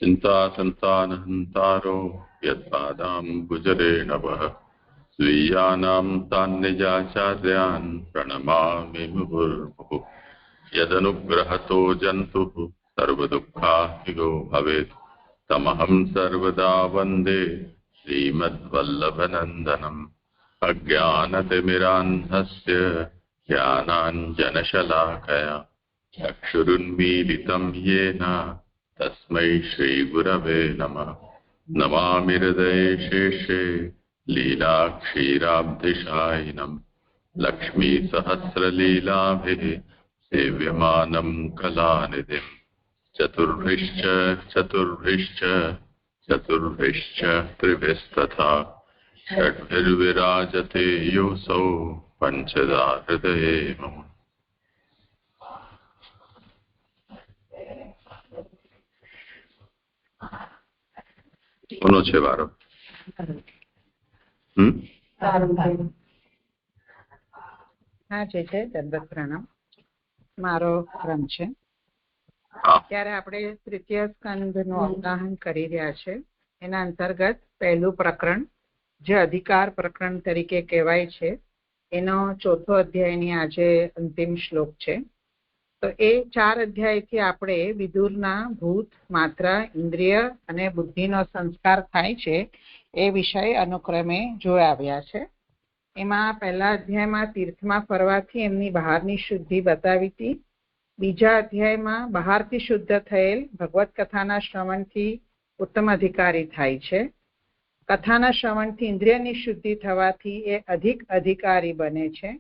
चिन्तासन्तानहन्तारो यत्पादाम्बुजरेणवः स्वीयानां तान्निजाचार्यान् प्रणमामि मुहुर्मुहुः। यदनुग्रहतो जन्तुः सर्वदुःखाहिगो भवेत् तमहं सर्वदा वन्दे श्रीमद्वल्लभनन्दनम्। अज्ञानतिमिरान्धस्य ज्ञानाञ्जनशलाकया चक्षुरुन्मीलितं येन तस्मै श्रीगुरवे नमः। नमामि हृदये शेषे लीलाक्षीराब्धिशायिनम् लक्ष्मीसहस्रलीलाभिः सेव्यमानं कलानिधिम्। चतुर्भिश्च त्रिभिस्तथा षड्भिर्विराजते योऽसौ पञ्चदा हृदये मम। કોનો છે વારો? હા છે દંડવત પ્રણામ. મારો ક્રમ છે. અત્યારે આપણે તૃતીય સ્કંદનું અવગાહન કરી રહ્યા છે. એના અંતર્ગત પહેલું પ્રકરણ જે અધિકાર પ્રકરણ તરીકે કહેવાય છે એનો ચોથો અધ્યાયની આજે અંતિમ શ્લોક છે. તો એ 4 અધ્યાયથી આપણે વિદુરના ભૂત, માત્રા, ઇન્દ્રિય અને બુદ્ધિનો સંસ્કાર થાય છે એ વિષય અનુક્રમે જોઈ આવ્યા છે. એમાં પહેલા અધ્યાયમાં તીર્થમાં ફરવાથી એમની બહારની શુદ્ધિ બતાવી હતી. બીજા અધ્યાયમાં બહારથી શુદ્ધ થયેલ ભગવત કથાના શ્રવણથી ઉત્તમ અધિકારી થાય છે. કથાના શ્રવણથી ઇન્દ્રિયની શુદ્ધિ થવાથી એ અધિક અધિકારી બને છે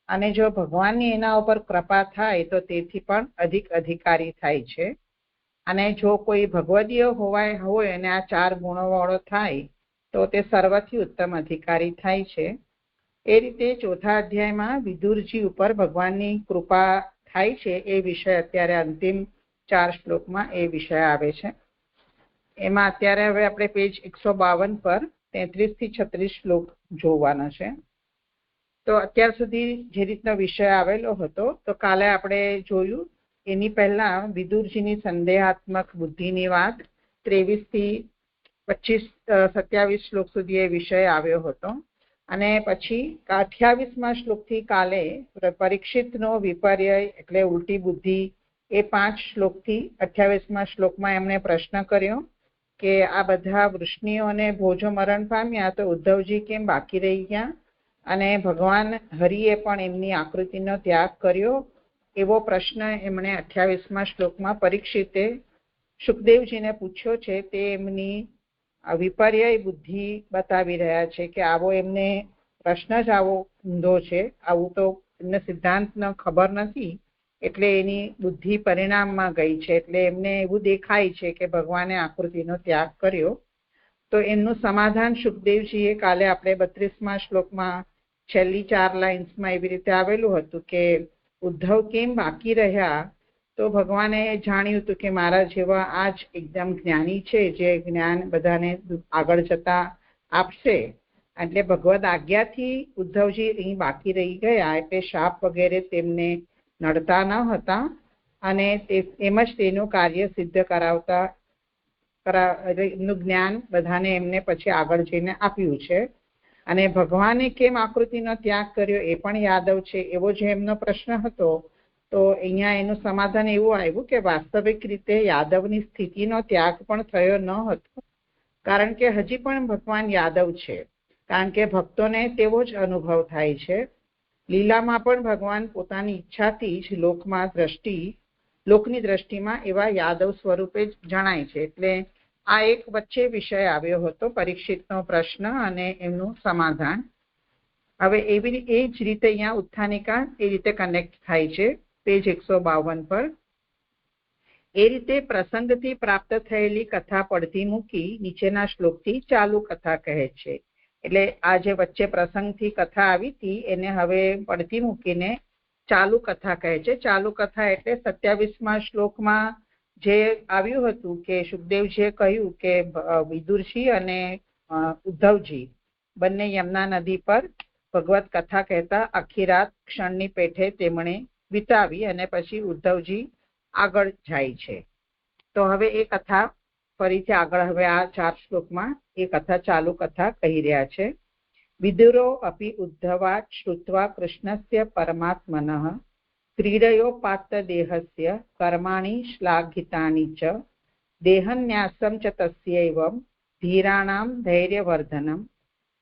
અને જો ભગવાનની એના ઉપર કૃપા થાય તો તેથી પણ અધિક અધિકારી થાય છે. અને જો કોઈ ભગવદીય હોય અને આ 4 ગુણોવાળો થાય તો તે સર્વથી ઉત્તમ અધિકારી થાય છે. એ રીતે ચોથા અધ્યાયમાં વિદુરજી ઉપર ભગવાનની કૃપા થાય છે એ વિષય અત્યારે અંતિમ 4 શ્લોકમાં એ વિષય આવે છે. એમાં અત્યારે હવે આપણે પેજ 152 પર 33 થી 36 શ્લોક જોવાના છે. તો અત્યાર સુધી જે રીતનો વિષય આવેલો હતો તો કાલે આપણે જોયું એની પહેલા વિદુરજીની સંદેહાત્મક બુદ્ધિની વાત 23 થી 27 શ્લોક સુધી એ વિષય આવ્યો હતો. અને પછી 28મા શ્લોકથી કાલે પરીક્ષિતનો વિપર્ય એટલે ઉલટી બુદ્ધિ એ 5 શ્લોકથી 28મા શ્લોકમાં એમણે પ્રશ્ન કર્યો કે આ બધા વૃષ્ણિઓને ભોજો મરણ પામ્યા તો ઉદ્ધવજી કેમ બાકી રહી ગયા અને ભગવાન હરિએ પણ એમની આકૃતિનો ત્યાગ કર્યો એવો પ્રશ્ન એમણે 28મા શ્લોકમાં પરીક્ષિતે સુખદેવજીને પૂછ્યો છે. તે એમની વિપર્ય બુદ્ધિ બતાવી રહ્યા છે કે આવો એમને પ્રશ્ન જ આવો ઊંધો છે, આવું તો એમને સિદ્ધાંતનો ખબર નથી એટલે એની બુદ્ધિ પરિણામમાં ગઈ છે. એટલે એમને એવું દેખાય છે કે ભગવાને આકૃતિનો ત્યાગ કર્યો. તો એમનું સમાધાન સુખદેવજીએ કાલે આપણે 32મા શ્લોકમાં છેલ્લી 4 લાઇન્સમાં એવી રીતે આવેલું હતું કે ઉદ્ધવ કેમ બાકી રહ્યા તો ભગવાને જાણ્યું હતું કે મારા જેવા આ જ એકદમ જ્ઞાની છે જે જ્ઞાન બધાને આગળ જતા આપશે. એટલે ભગવદ આજ્ઞાથી ઉદ્ધવજી અહીં બાકી રહી ગયા એટલે શાપ વગેરે તેમને નડતા ન હતા અને એમ જ તેનું કાર્ય સિદ્ધ કરાવતા એમનું જ્ઞાન બધાને એમને પછી આગળ જઈને આપ્યું છે. અને ભગવાને કેમ આકૃતિનો ત્યાગ કર્યો એ પણ યાદવ છે એવો જે એમનો પ્રશ્ન હતો. તો અહીંયા એનું સમાધાન એવું આવ્યું કે વાસ્તવિક રીતે યાદવની સ્થિતિનો ત્યાગ પણ થયો ન હતો કારણ કે હજી પણ ભગવાન યાદવ છે. કારણ કે ભક્તોને તેવો જ અનુભવ થાય છે. લીલામાં પણ ભગવાન પોતાની ઈચ્છાથી જ લોકની દ્રષ્ટિમાં એવા યાદવ સ્વરૂપે જ જણાય છે. એટલે આ એક વચ્ચે વિષય આવ્યો હતો પરીક્ષિતનો પ્રશ્ન અને એમનું સમાધાન. હવે એ જ રીતે અહીંયા ઉત્થાનિકા એ રીતે કનેક્ટ થાય છે પેજ 152 પર. એ રીતે પ્રસંગથી પ્રાપ્ત થયેલી કથા પડતી મૂકી નીચેના શ્લોકથી ચાલુ કથા કહે છે. એટલે આ જે વચ્ચે પ્રસંગથી કથા આવી હતી એને હવે પડતી મૂકીને ચાલુ કથા કહે છે. ચાલુ કથા એટલે 27મા શ્લોકમાં જે આવ્યું હતું કે સુખદેવજીએ કહ્યું કે વિદુરજી અને ઉદ્ધવજી બંને યમુના નદી પર ભગવત કથા કહેતા આખી રાત ક્ષણની પેઠે તેમણે વિતાવી અને પછી ઉદ્ધવજી આગળ જાય છે. તો હવે એ કથા ફરીથી આગળ હવે આ 4 શ્લોકમાં એ કથા ચાલુ કથા કહી રહ્યા છે. વિદુરો અપી ઉદ્ધવાત શ્રુત્વા કૃષ્ણસ્ય પરમાત્મનઃ ક્રીડયોપાત્ત દેહસ્ય કર્માણિ શ્લાઘિતાનિ ચ દેહન્યાસમ ચ તસ્યૈવં ધીરાણામ ધૈર્યવર્ધનમ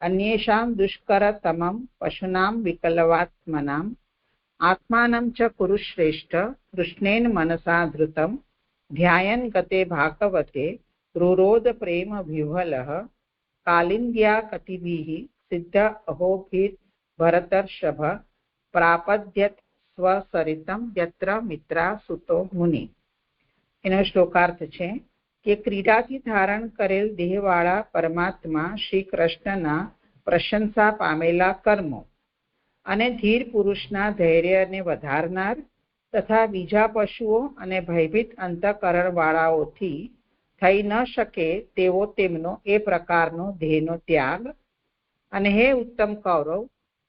અન્યેષાં દુષ્કરતમં પશુનાં વિકલવાત્મનાં આત્માनं ચ કુરુ શ્રેષ્ઠ કૃષ્ણેન મનસા ધૃતમ ધ્યાયન ગતે ભાગવતે રૂરોદ પ્રેમ વિહ્વલઃ કાલિંદ્યા કતિભિઃ સિદ્ધ અહોભિર ભરતર્ષભ પ્રાપદ્યત સ્વસરિતમ યત્ર મિત્રા સુતો મુનિ. એનો શ્લોકાર્થ છે કે ક્રીડાથી ધારણ કરેલ દેહવાળા પરમાત્મા શ્રી કૃષ્ણના પ્રશંસા પામેલા કર્મો અને ધીર પુરુષના ધૈર્યને વધારનાર તથા બીજા પશુઓ અને ભયભીત અંતઃકરણ વાળાઓથી થઈ ન શકે તેવો તેમનો એ પ્રકારનો દેહનો ત્યાગ. અને હે ઉત્તમ કૌરવ,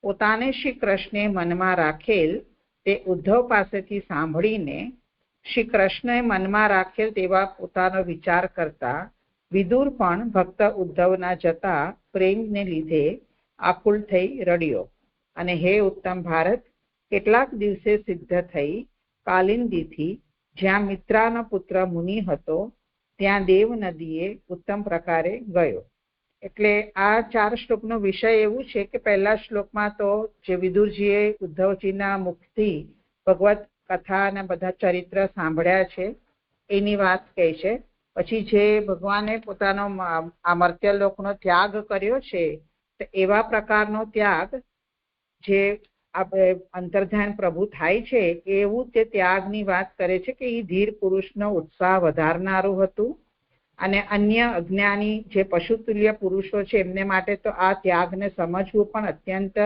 પોતાને શ્રી કૃષ્ણે મનમાં રાખેલ તે ઉદ્ધવ પાસેથી સાંભળીને શ્રી કૃષ્ણએ મનમાં રાખેલ તેવા પોતાનો વિચાર કરતા વિદુર પણ ભક્ત ઉદ્ધવના જતા પ્રેમને લીધે આકુલ થઈ રડ્યો. અને હે ઉત્તમ ભારત, કેટલાક દિવસે સિદ્ધ થઈ કાલિંદીથી જ્યાં મિત્રાનો પુત્ર મુનિ હતો ત્યાં દેવ નદીએ ઉત્તમ પ્રકારે ગયો. એટલે આ 4 શ્લોકનો વિષય એવું છે કે પહેલા શ્લોકમાં તો જે વિદુરજીએ ઉદ્ધવજીના મુખથી ભગવત કથા અને બધા ચરિત્ર સાંભળ્યા છે એની વાત કહે છે. પછી જે ભગવાને પોતાનો આ મર્ત્યલોકનો ત્યાગ કર્યો છે તો એવા પ્રકારનો ત્યાગ જે અંતર્ધ્યાન પ્રભુ થાય છે એવું તે ત્યાગની વાત કરે છે કે એ ધીર પુરુષનો ઉત્સાહ વધારનારું હતું. અને અન્ય અજ્ઞાની જે પશુતુલ્ય પુરુષો છે એમને માટે તો આ ત્યાગને સમજવું પણ અત્યંત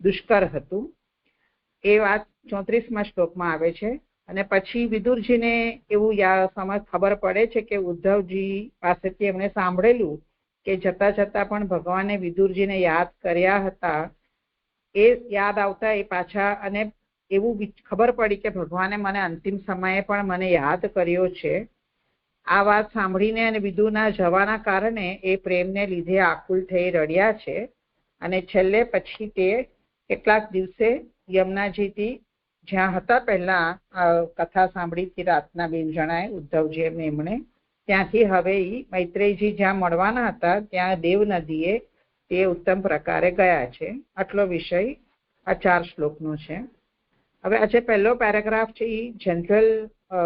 દુષ્કર હતું. એ વાત 34મા શ્લોકમાં આવે છે. અને પછી વિદુરજીને એવું ખબર પડે છે કે ઉદ્ધવજી પાસેથી એમણે સાંભળેલું કે જતા જતા પણ ભગવાને વિદુરજીને યાદ કર્યા હતા. એ યાદ આવતા એ પાછા અને એવું ખબર પડી કે ભગવાને મને અંતિમ સમયે પણ મને યાદ કર્યો છે. આ વાત સાંભળીને અને વિદુરના જવાના કારણે એ પ્રેમને લીધે આકુલ થઈ રડ્યા છે. અને છેલ્લે પછી તે કેટલાક દિવસે યમુનાજીથી જ્યાં હતા પહેલા કથા સાંભળી હતી રાતના 2 જણાએ ઉદ્ધવજી એમણે ત્યાંથી હવે મૈત્રેયજી જ્યાં મળવાના હતા ત્યાં દેવ નદીએ તે ઉત્તમ પ્રકારે ગયા છે. આટલો વિષય આ 4 શ્લોકનો છે. હવે આ જે પહેલો પેરેગ્રાફ છે એ જનરલ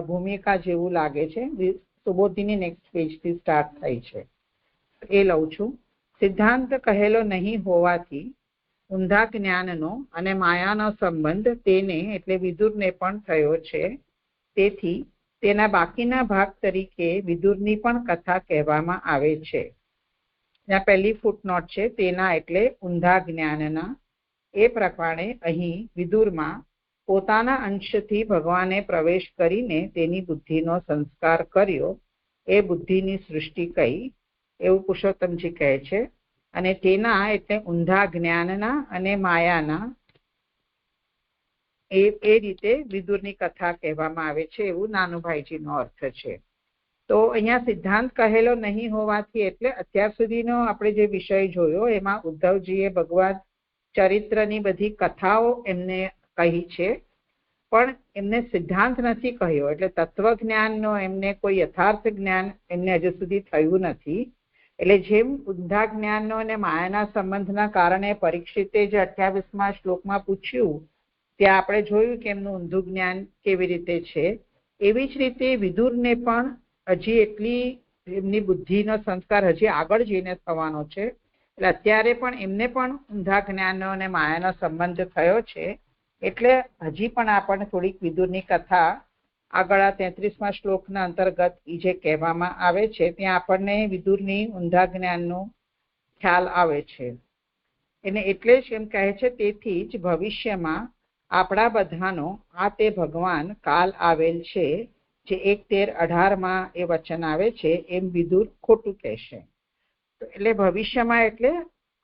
ભૂમિકા જેવું લાગે છે. સુબોધીની નેક્સ્ટ પેજથી સ્ટાર્ટ થઈ છે એ લઉં છું. સિદ્ધાંત કહેલો નહીં હોવાથી ઊંધા જ્ઞાનનો અને માયાનો સંબંધ તેને એટલે વિદુરને પણ થયો છે. તેથી તેના બાકીના ભાગ તરીકે વિદુરની પણ કથા કહેવામાં આવે છે. ત્યાં પહેલી ફૂટનોટ છે તેના એટલે ઊંધા જ્ઞાનના. એ પ્રમાણે અહીં વિદુરમાં પોતાના અંશથી ભગવાને પ્રવેશ કરીને તેની બુદ્ધિનો સંસ્કાર કર્યો. એ બુદ્ધિની સૃષ્ટિ કહી એવું પુરુષોત્તમજી કહે છે. અને તેના એટલે ઊંધા જ્ઞાનના અને માયાના એ રીતે વિદુરની કથા કહેવામાં આવે છે એવું નાનુભાઈજીનો અર્થ છે. તો અહીંયા સિદ્ધાંત કહેલો નહીં હોવાથી એટલે અત્યાર સુધીનો આપણે જે વિષય જોયો એમાં ઉદ્ધવજીએ ભગવાન ચરિત્રની બધી કથાઓ એમને કહી છે પણ એમને સિદ્ધાંત નથી કહ્યો. એટલે તત્વજ્ઞાનનો એમને કોઈ યથાર્થ જ્ઞાન એમને હજુ સુધી થયું નથી. એટલે જેમ ઊંધા જ્ઞાનનો અને માયાના સંબંધના કારણે પરીક્ષિતે જે 28મા શ્લોકમાં પૂછ્યું ત્યાં આપણે જોયું કે એમનું ઊંધું જ્ઞાન કેવી રીતે છે. એવી જ રીતે વિદુરને પણ હજી એટલી એમની બુદ્ધિનો સંસ્કાર હજી આગળ જઈને થવાનો છે. એટલે અત્યારે પણ એમને પણ ઊંધા જ્ઞાનનો અને માયાનો સંબંધ થયો છે. એટલે હજી પણ આપણને થોડીક વિદુરની કથા આગળ 33મા શ્લોકના અંતર્ગત જે કહેવામાં આવે છે ત્યાં આપણને વિદુરની ઊંધા જ્ઞાનનો ખ્યાલ આવે છે. એને એટલે જ એમ કહે છે તેથી જ ભવિષ્યમાં આપણા બધાનો આ તે ભગવાન કાલ આવેલ છે જે 1:13-18માં એ વચન આવે છે એમ વિદુર ખોટું કહેશે. એટલે ભવિષ્યમાં એટલે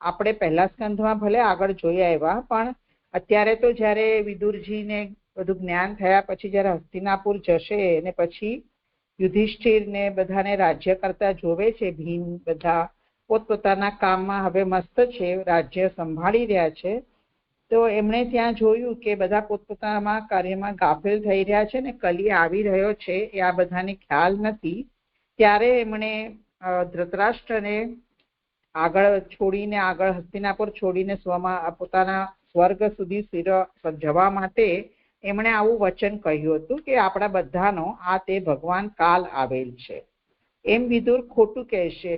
આપણે પહેલા સ્કંધમાં ભલે આગળ જોઈ આવ્યા પણ અત્યારે તો જ્યારે વિદુરજીને બધું જ્ઞાન થયા પછી જ્યારે હસ્તિનાપુર જશે અને પછી યુધિષ્ઠિરને બધાને રાજ્ય કરતા જોવે છે. ભીમ બધા પોતપોતાના કામમાં હવે મસ્ત છે, રાજ્ય સંભાળી રહ્યા છે. તો એમણે ત્યાં જોયું કે બધા પોતપોતાના કાર્યમાં ગાફેલ થઈ રહ્યા છે ને કલી આવી રહ્યો છે એ આ બધાને ખ્યાલ નથી. ત્યારે એમણે ધૃતરાષ્ટ્રને આગળ છોડીને, આગળ હસ્તિનાપુર છોડીને પોતાના સ્વર્ગ સુધી જવા માટે એમણે આવું વચન કહ્યું હતું કે આપણા બધાનો આ તે ભગવાન કાલ આવેલ છે. એમ વિદુર ખોટું કહેશે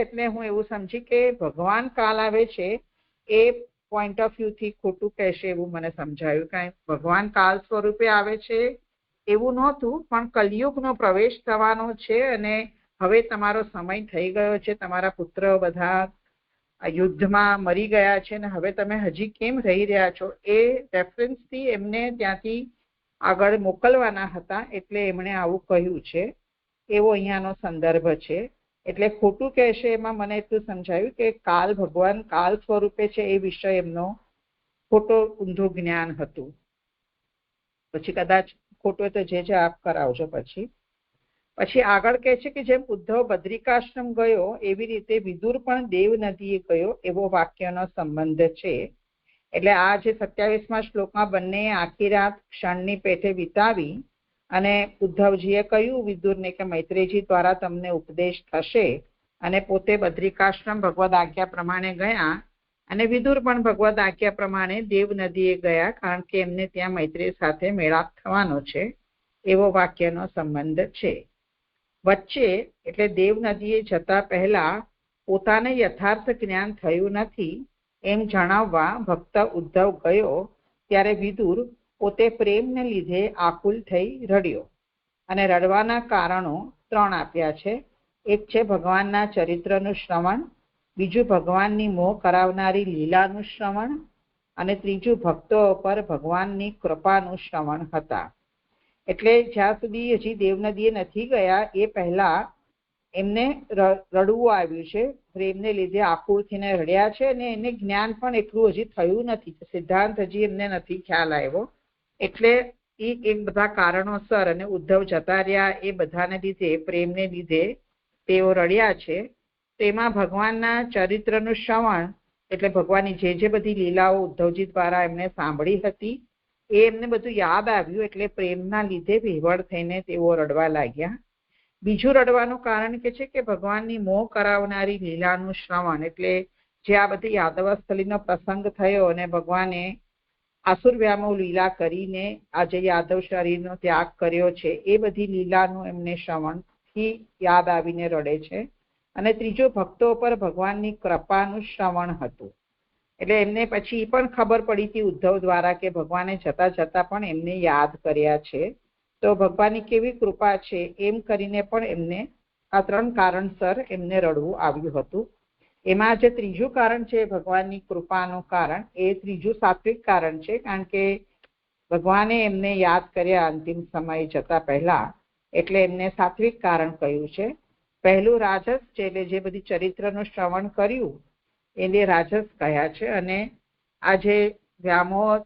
એટલે હું એવું સમજી કે ભગવાન કાલ આવે છે એ પોઈન્ટ ઓફ વ્યૂ થી ખોટું કહેશે એવું મને સમજાયું. કારણ ભગવાન કાલ સ્વરૂપે આવે છે એવું નહોતું, પણ કલિયુગનો પ્રવેશ થવાનો છે અને હવે તમારો સમય થઈ ગયો છે, તમારા પુત્ર બધા યુદ્ધમાં મરી ગયા છે ને હવે તમે હજી કેમ રહી રહ્યા છો, એ રેફરન્સથી એમને ત્યાંથી આગળ મોકલવાના હતા એટલે એમણે આવું કહ્યું છે. એવો અહીંયાનો સંદર્ભ છે. એટલે ખોટું કહેશે એમાં મને એટલું સમજાયું કે કાલ ભગવાન કાલ સ્વરૂપે છે એ વિષય એમનો ખોટો ઊંધું જ્ઞાન હતું. પછી કદાચ ખોટું તો જે આપ કરાવજો. પછી આગળ કહે છે કે જેમ ઉદ્ધવ બદ્રિકાશ્રમ ગયો એવી રીતે વિદુર પણ દેવ નદીએ ગયો, એવો વાક્યનો સંબંધ છે. એટલે આ જે 27મા શ્લોકમાં બંને આખી રાત ક્ષણની પેઠે વિતાવી અને ઉદ્ધવજીએ કહ્યું વિદુરને કે મૈત્રેયજી દ્વારા તમને ઉપદેશ થશે, અને પોતે બદ્રિકાશ્રમ ભગવદ આજ્ઞા પ્રમાણે ગયા અને વિદુર પણ ભગવદ આજ્ઞા પ્રમાણે દેવ નદીએ ગયા, કારણ કે એમને ત્યાં મૈત્રેય સાથે મેળાપ થવાનો છે. એવો વાક્યનો સંબંધ છે. વચ્ચે એટલે દેવ નદીએ જતા પહેલા પોતાને યથાર્થ જ્ઞાન થયું નથી એમ જણાવવા ભક્ત ઉદ્ધવ ગયો ત્યારે વિદુર પોતે પ્રેમને લીધે આકુલ થઈ રડ્યો. અને રડવાના કારણો 3 આપ્યા છે. એક છે ભગવાનના ચરિત્રનું શ્રવણ, બીજું ભગવાનની મોહ કરાવનારી લીલાનું શ્રવણ, અને ત્રીજું ભક્તો પર ભગવાનની કૃપાનું શ્રવણ હતા. એટલે જ્યાં સુધી હજી દેવનદીએ નથી ગયા એ પહેલા એમને રડવું આવ્યું છે. પ્રેમને લીધે આકુળ થઈને રડ્યા છે અને એને જ્ઞાન પણ એટલું હજી થયું નથી, સિદ્ધાંત હજી એમને નથી ખ્યાલ આવ્યો. એટલે એ બધા કારણોસર અને ઉદ્ધવ જતા રહ્યા એ બધાને લીધે, પ્રેમને લીધે તેઓ રડ્યા છે. તેમાં ભગવાનના ચરિત્રનું શ્રવણ એટલે ભગવાનની જે બધી લીલાઓ ઉદ્ધવજી દ્વારા એમને સાંભળી હતી એ એમને બધું યાદ આવ્યું, એટલે પ્રેમના લીધે વિહવળ થઈને તેઓ રડવા લાગ્યા. બીજું રડવાનું કારણ કે છે કે ભગવાનની મોહ કરાવનારી લીલાનું શ્રવણ, એટલે જે આ બધી યાદવસ્થલીનો પ્રસંગ થયો અને ભગવાને આસુર વ્યામો લીલા કરીને આ જે યાદવ શરીરનો ત્યાગ કર્યો છે એ બધી લીલાનું એમને શ્રવણથી યાદ આવીને રડે છે. અને ત્રીજું ભક્તો પર ભગવાનની કૃપાનું શ્રવણ હતું. એટલે એમને પછી પણ ખબર પડી હતી ઉદ્ધવ દ્વારા કે ભગવાને જતા જતા પણ એમને યાદ કર્યા છે, તો ભગવાનની કેવી કૃપા છે એમ કરીને પણ એમને આ 3 કારણસર એમને રડવું આવ્યું હતું. એમાં જે ત્રીજું કારણ છે ભગવાનની કૃપાનું કારણ, એ ત્રીજું સાત્વિક કારણ છે, કારણ કે ભગવાને એમને યાદ કર્યા અંતિમ સમય જતા પહેલા, એટલે એમને સાત્વિક કારણ કહ્યું છે. પહેલું રાજસ છે, એટલે જે બધી ચરિત્રનું શ્રવણ કર્યું એને રાજસ કહ્યા છે. અને આ જે વ્યામોહ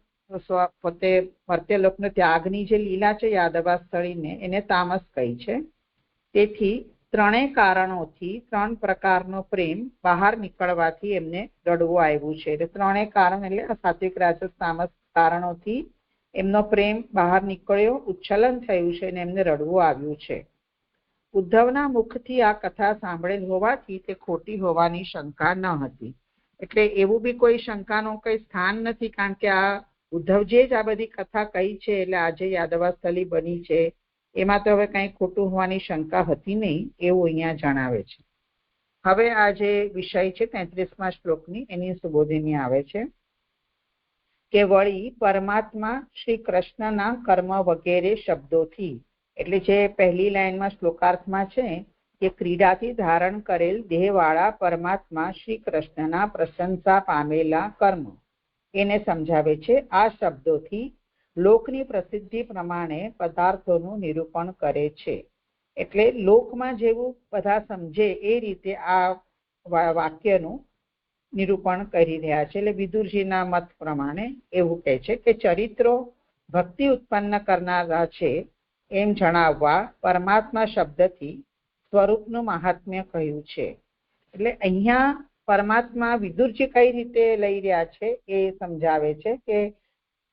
પોતે મર્ત્યલોકનો ત્યાગની જે લીલા છે યાદવાસ્થળીને, એને તામસ કહી છે. તેથી 3 કારણોથી 3 પ્રકારનો પ્રેમ બહાર નીકળવાથી એમને રડવું આવ્યું છે. એટલે 3 કારણ એટલે સાત્વિક રાજસ તામસ કારણોથી એમનો પ્રેમ બહાર નીકળ્યો, ઉચ્છલન થયું છે અને એમને રડવું આવ્યું છે. ઉદ્ધવના મુખથી આ કથા સાંભળેલ હોવાથી તે ખોટી હોવાની શંકા ન હતી. એટલે એવું બી કોઈ શંકાનું કઈ સ્થાન નથી, કારણ કે આ ઉદ્ધવજીએ જ આ બધી કથા કહી છે, એટલે આજે યાદવાસ્થલી બની છે એમાં તો હવે કઈ ખોટું હોવાની શંકા હતી નહીં, એવું અહીંયા જણાવે છે. હવે આ જે વિષય છે 33મા શ્લોકની એની સુબોધિની આવે છે કે વળી પરમાત્મા શ્રી કૃષ્ણના કર્મ વગેરે શબ્દોથી, એટલે જે પહેલી લાઈનમાં શ્લોકાર્થમાં છે કે ક્રીડાથી ધારણ કરેલ દેહવાળા પરમાત્મા શ્રી કૃષ્ણના પ્રશંસા પામેલા કર્મ એને સમજાવે છે. આ શબ્દોથી લોકની પ્રસિદ્ધિ પ્રમાણે પદાર્થોનું નિરૂપણ કરે છે. એટલે લોકમાં જેવું બધા સમજે એ રીતે આ વાક્યનું નિરૂપણ કરી રહ્યા છે. એટલે વિદુરજીના મત પ્રમાણે એવું કહે છે કે ચરિત્રો ભક્તિ ઉત્પન્ન કરનારા છે, એમ જણાવવા પરમાત્મા શબ્દથી સ્વરૂપનું મહાત્મ્ય કહ્યું છે. એટલે અહીંયા પરમાત્મા વિદુરજી કઈ રીતે લઈ રહ્યા છે એ સમજાવે છે કે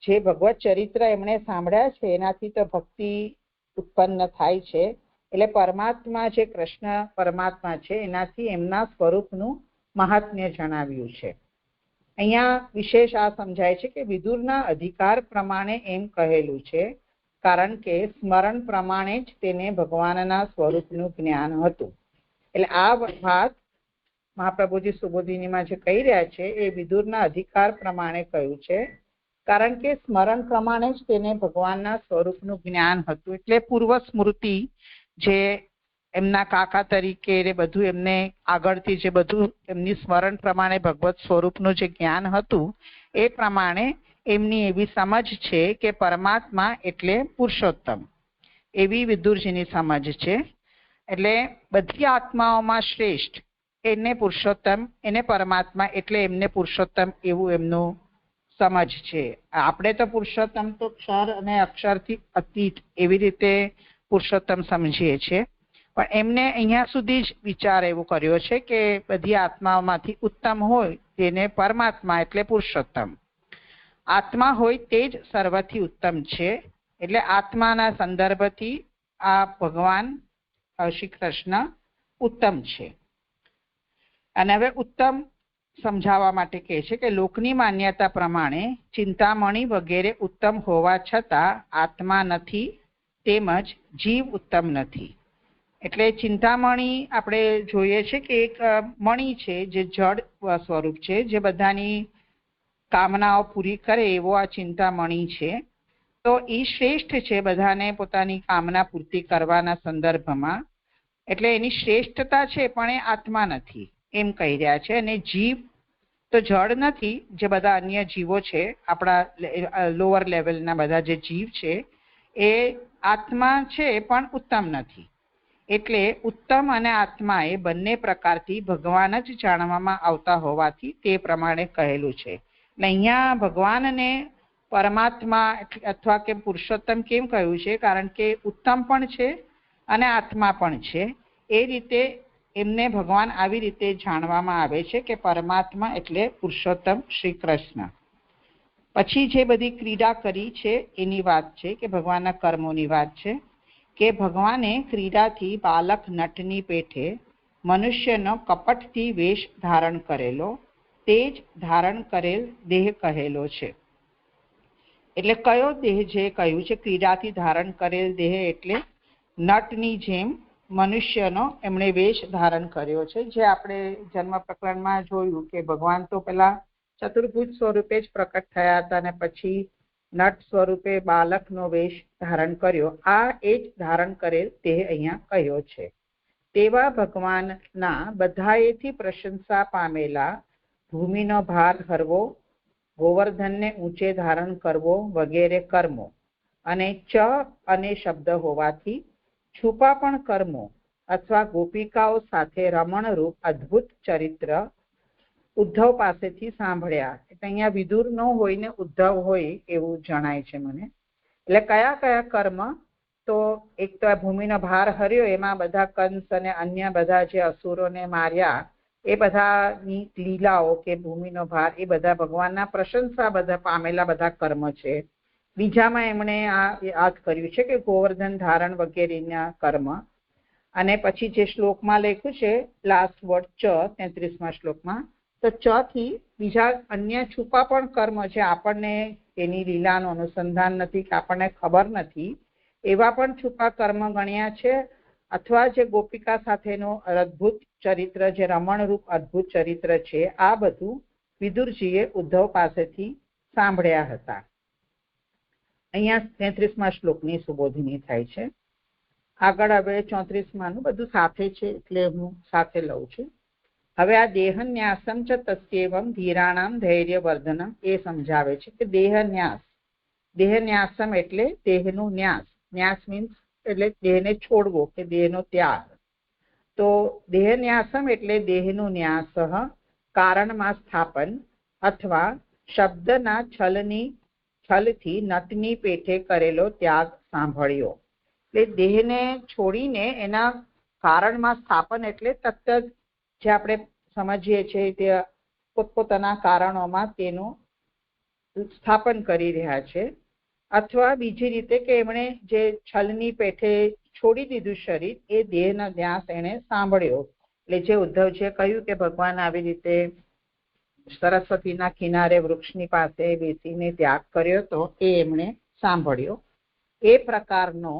જે ભગવત ચરિત્ર એમણે સાંભળ્યા છે એનાથી તો ભક્તિ ઉત્પન્ન થાય છે. એટલે પરમાત્મા જે કૃષ્ણ પરમાત્મા છે એનાથી એમના સ્વરૂપનું મહાત્મ્ય જણાવ્યું છે. અહીંયા વિશેષ આ સમજાય છે કે વિદુરના અધિકાર પ્રમાણે એમ કહેલું છે, કારણ કે સ્મરણ પ્રમાણે જ તેને ભગવાનના સ્વરૂપનું જ્ઞાન હતું. એટલે આ વાત મહાપ્રભુજી સુબોધિનીમાં જે કહી રહ્યા છે એ વિદુરના અધિકાર પ્રમાણે કહ્યું છે, કારણ કે સ્મરણ પ્રમાણે જ તેને ભગવાનના સ્વરૂપનું જ્ઞાન હતું. એટલે પૂર્વ સ્મૃતિ જે એમના કાકા તરીકે એ બધું એમને આગળથી જે બધું એમની સ્મરણ પ્રમાણે ભગવત સ્વરૂપનું જે જ્ઞાન હતું એ પ્રમાણે એમની એવી સમજ છે કે પરમાત્મા એટલે પુરુષોત્તમ, એવી વિદુરજીની સમજ છે. એટલે બધી આત્માઓમાં શ્રેષ્ઠ એને પુરુષોત્તમ, એને પરમાત્મા એટલે એમને પુરુષોત્તમ એવું એમનું સમજ છે. આપણે તો પુરુષોત્તમ તો ક્ષર અને અક્ષરથી અતીત એવી રીતે પુરુષોત્તમ સમજીએ છીએ, પણ એમને અહીંયા સુધી જ વિચાર એવો કર્યો છે કે બધી આત્માઓમાંથી ઉત્તમ હોય તેને પરમાત્મા એટલે પુરુષોત્તમ. આત્મા હોય તે જ સર્વથી ઉત્તમ છે. એટલે આત્માના સંદર્ભથી આ ભગવાન શ્રી કૃષ્ણ ઉત્તમ છે. અને હવે ઉત્તમ સમજાવવા માટે કહે છે કે લોકની માન્યતા પ્રમાણે ચિંતામણી વગેરે ઉત્તમ હોવા છતાં આત્મા નથી, તેમજ જીવ ઉત્તમ નથી. એટલે ચિંતામણી આપણે જોઈએ છે કે એક મણી છે જે જડ સ્વરૂપ છે, જે બધાની કામનાઓ પૂરી કરે એવો આ ચિંતામણી છે. તો એ શ્રેષ્ઠ છે બધાને પોતાની કામના પૂર્તિ કરવાના સંદર્ભમાં. એટલે એની શ્રેષ્ઠતા છે, પણ એ આત્મા નથી એમ કહી રહ્યા છે. અને જીવ તો જડ નથી, જે બધા અન્ય જીવો છે આપણા લોઅર લેવલના બધા જે જીવ છે એ આત્મા છે પણ ઉત્તમ નથી. એટલે ઉત્તમ અને આત્મા એ બંને પ્રકારથી ભગવાન જ જાણવામાં આવતા હોવાથી તે પ્રમાણે કહેલું છે. એટલે અહીંયા ભગવાનને પરમાત્મા અથવા કે પુરુષોત્તમ કેમ કહ્યું છે, કારણ કે ઉત્તમ પણ છે અને આત્મા પણ છે. એ રીતે એમને ભગવાન આવી રીતે જાણવામાં આવે છે કે પરમાત્મા એટલે પુરુષોત્તમ શ્રી કૃષ્ણ. પછી જે બધી ક્રીડા કરી છે એની વાત છે કે ભગવાનના કર્મોની વાત છે કે ભગવાને ક્રીડાથી બાલક નટની પેઠે મનુષ્યનો કપટથી વેશ ધારણ કરેલો, તે જ ધારણ કરેલ દેહ કહેલો છે. એટલે કયો દેહ જે કહ્યું છે ક્રીડાથી ધારણ કરેલ દેહ, એટલે નટની જેમ મનુષ્યનો એમણે વેશ ધારણ કર્યો છે. જે આપણે જન્મ પ્રકરણમાં જોયું કે ભગવાન તો પેલા ચતુર્ભુજ સ્વરૂપે જ પ્રકટ થયા હતા અને પછી નટ સ્વરૂપે બાલકનો વેશ ધારણ કર્યો. આ એ જ ધારણ કરેલ દેહ અહીંયા કહ્યો છે. તેવા ભગવાનના બધાએથી પ્રશંસા પામેલા ભૂમિનો ભાર હરવો, ગોવર્ધનને ઊંચે ધારણ કરવો વગેરે કર્મો અને ચ અને શબ્દ હોવાથી છુપા પણ કર્મો અથવા ગોપિકાઓ સાથે રમણરૂપ અદ્ભુત ચરિત્ર ઉદ્ધવ પાસેથી સાંભળ્યા. એટલે અહીંયા વિદુર ન હોય ને ઉદ્ધવ હોય એવું જણાય છે મને. એટલે કયા કયા કર્મ? તો એક તો આ ભૂમિનો ભાર હર્યો, એમાં બધા કંસ અને અન્ય બધા જે અસુરોને માર્યા એ બધાની લીલાઓ કે ભૂમિનો ભાર એ બધા ભગવાનના પ્રશંસા બધા પામેલા બધા કર્મ છે. બીજામાં એમણે આ યાદ કર્યું છે કે ગોવર્ધન ધારણ વગેરેના કર્મ. અને પછી જે શ્લોકમાં લખ્યું છે લાસ્ટ વર્ડ ચ 33મા શ્લોકમાં, તો ચ થી બીજા અન્ય છુપા પણ કર્મ છે, આપણને એની લીલાનું અનુસંધાન નથી કે આપણને ખબર નથી, એવા પણ છુપા કર્મ ગણ્યા છે. અથવા જે ગોપિકા સાથેનું અદ્ભુત ચરિત્ર, જે રમણરૂપ અદ્ભુત ચરિત્ર છે, આ બધું વિદુરજીએ ઉદ્ધવ પાસેથી સાંભળ્યા હતા. અહીંયા 33મા શ્લોકની સુબોધિની થાય છે. આગળ હવે 34માનું બધું સાથે છે એટલે હું સાથે લઉં છું. હવે આ દેહન્યાસમ ચ તસ્યેવમ ધીરાણામ ધૈર્યવર્ધનમ એ સમજાવે છે કે દેહન્યાસ, દેહન્યાસમ એટલે દેહનું ન્યાસ. ન્યાસ મીન્સ એટલે દેહને છોડવો કે દેહનો ત્યાગ. તો દેહન્યાસમ એટલે દેહનું ન્યાસ, કારણમાં સ્થાપન અથવા શબ્દના છલથી નટની પેઠે કરેલો ત્યાગ સાંભળ્યો. એટલે દેહને છોડીને એના કારણમાં સ્થાપન એટલે તત્ત જે આપણે સમજીએ છીએ તે પોતપોતાના કારણોમાં તેનું સ્થાપન કરી રહ્યા છે. અથવા બીજી રીતે કે એમણે જે છલની પેઠે છોડી દીધું શરીર એ દેહનો ન્યાસ એણે સાંભળ્યો. એટલે જે ઉદ્ધવજીએ કહ્યું કે ભગવાન આવી રીતે સરસ્વતીના કિનારે વૃક્ષની પાસે બેસીને ત્યાગ કર્યો હતો એ એમણે સાંભળ્યો. એ પ્રકારનો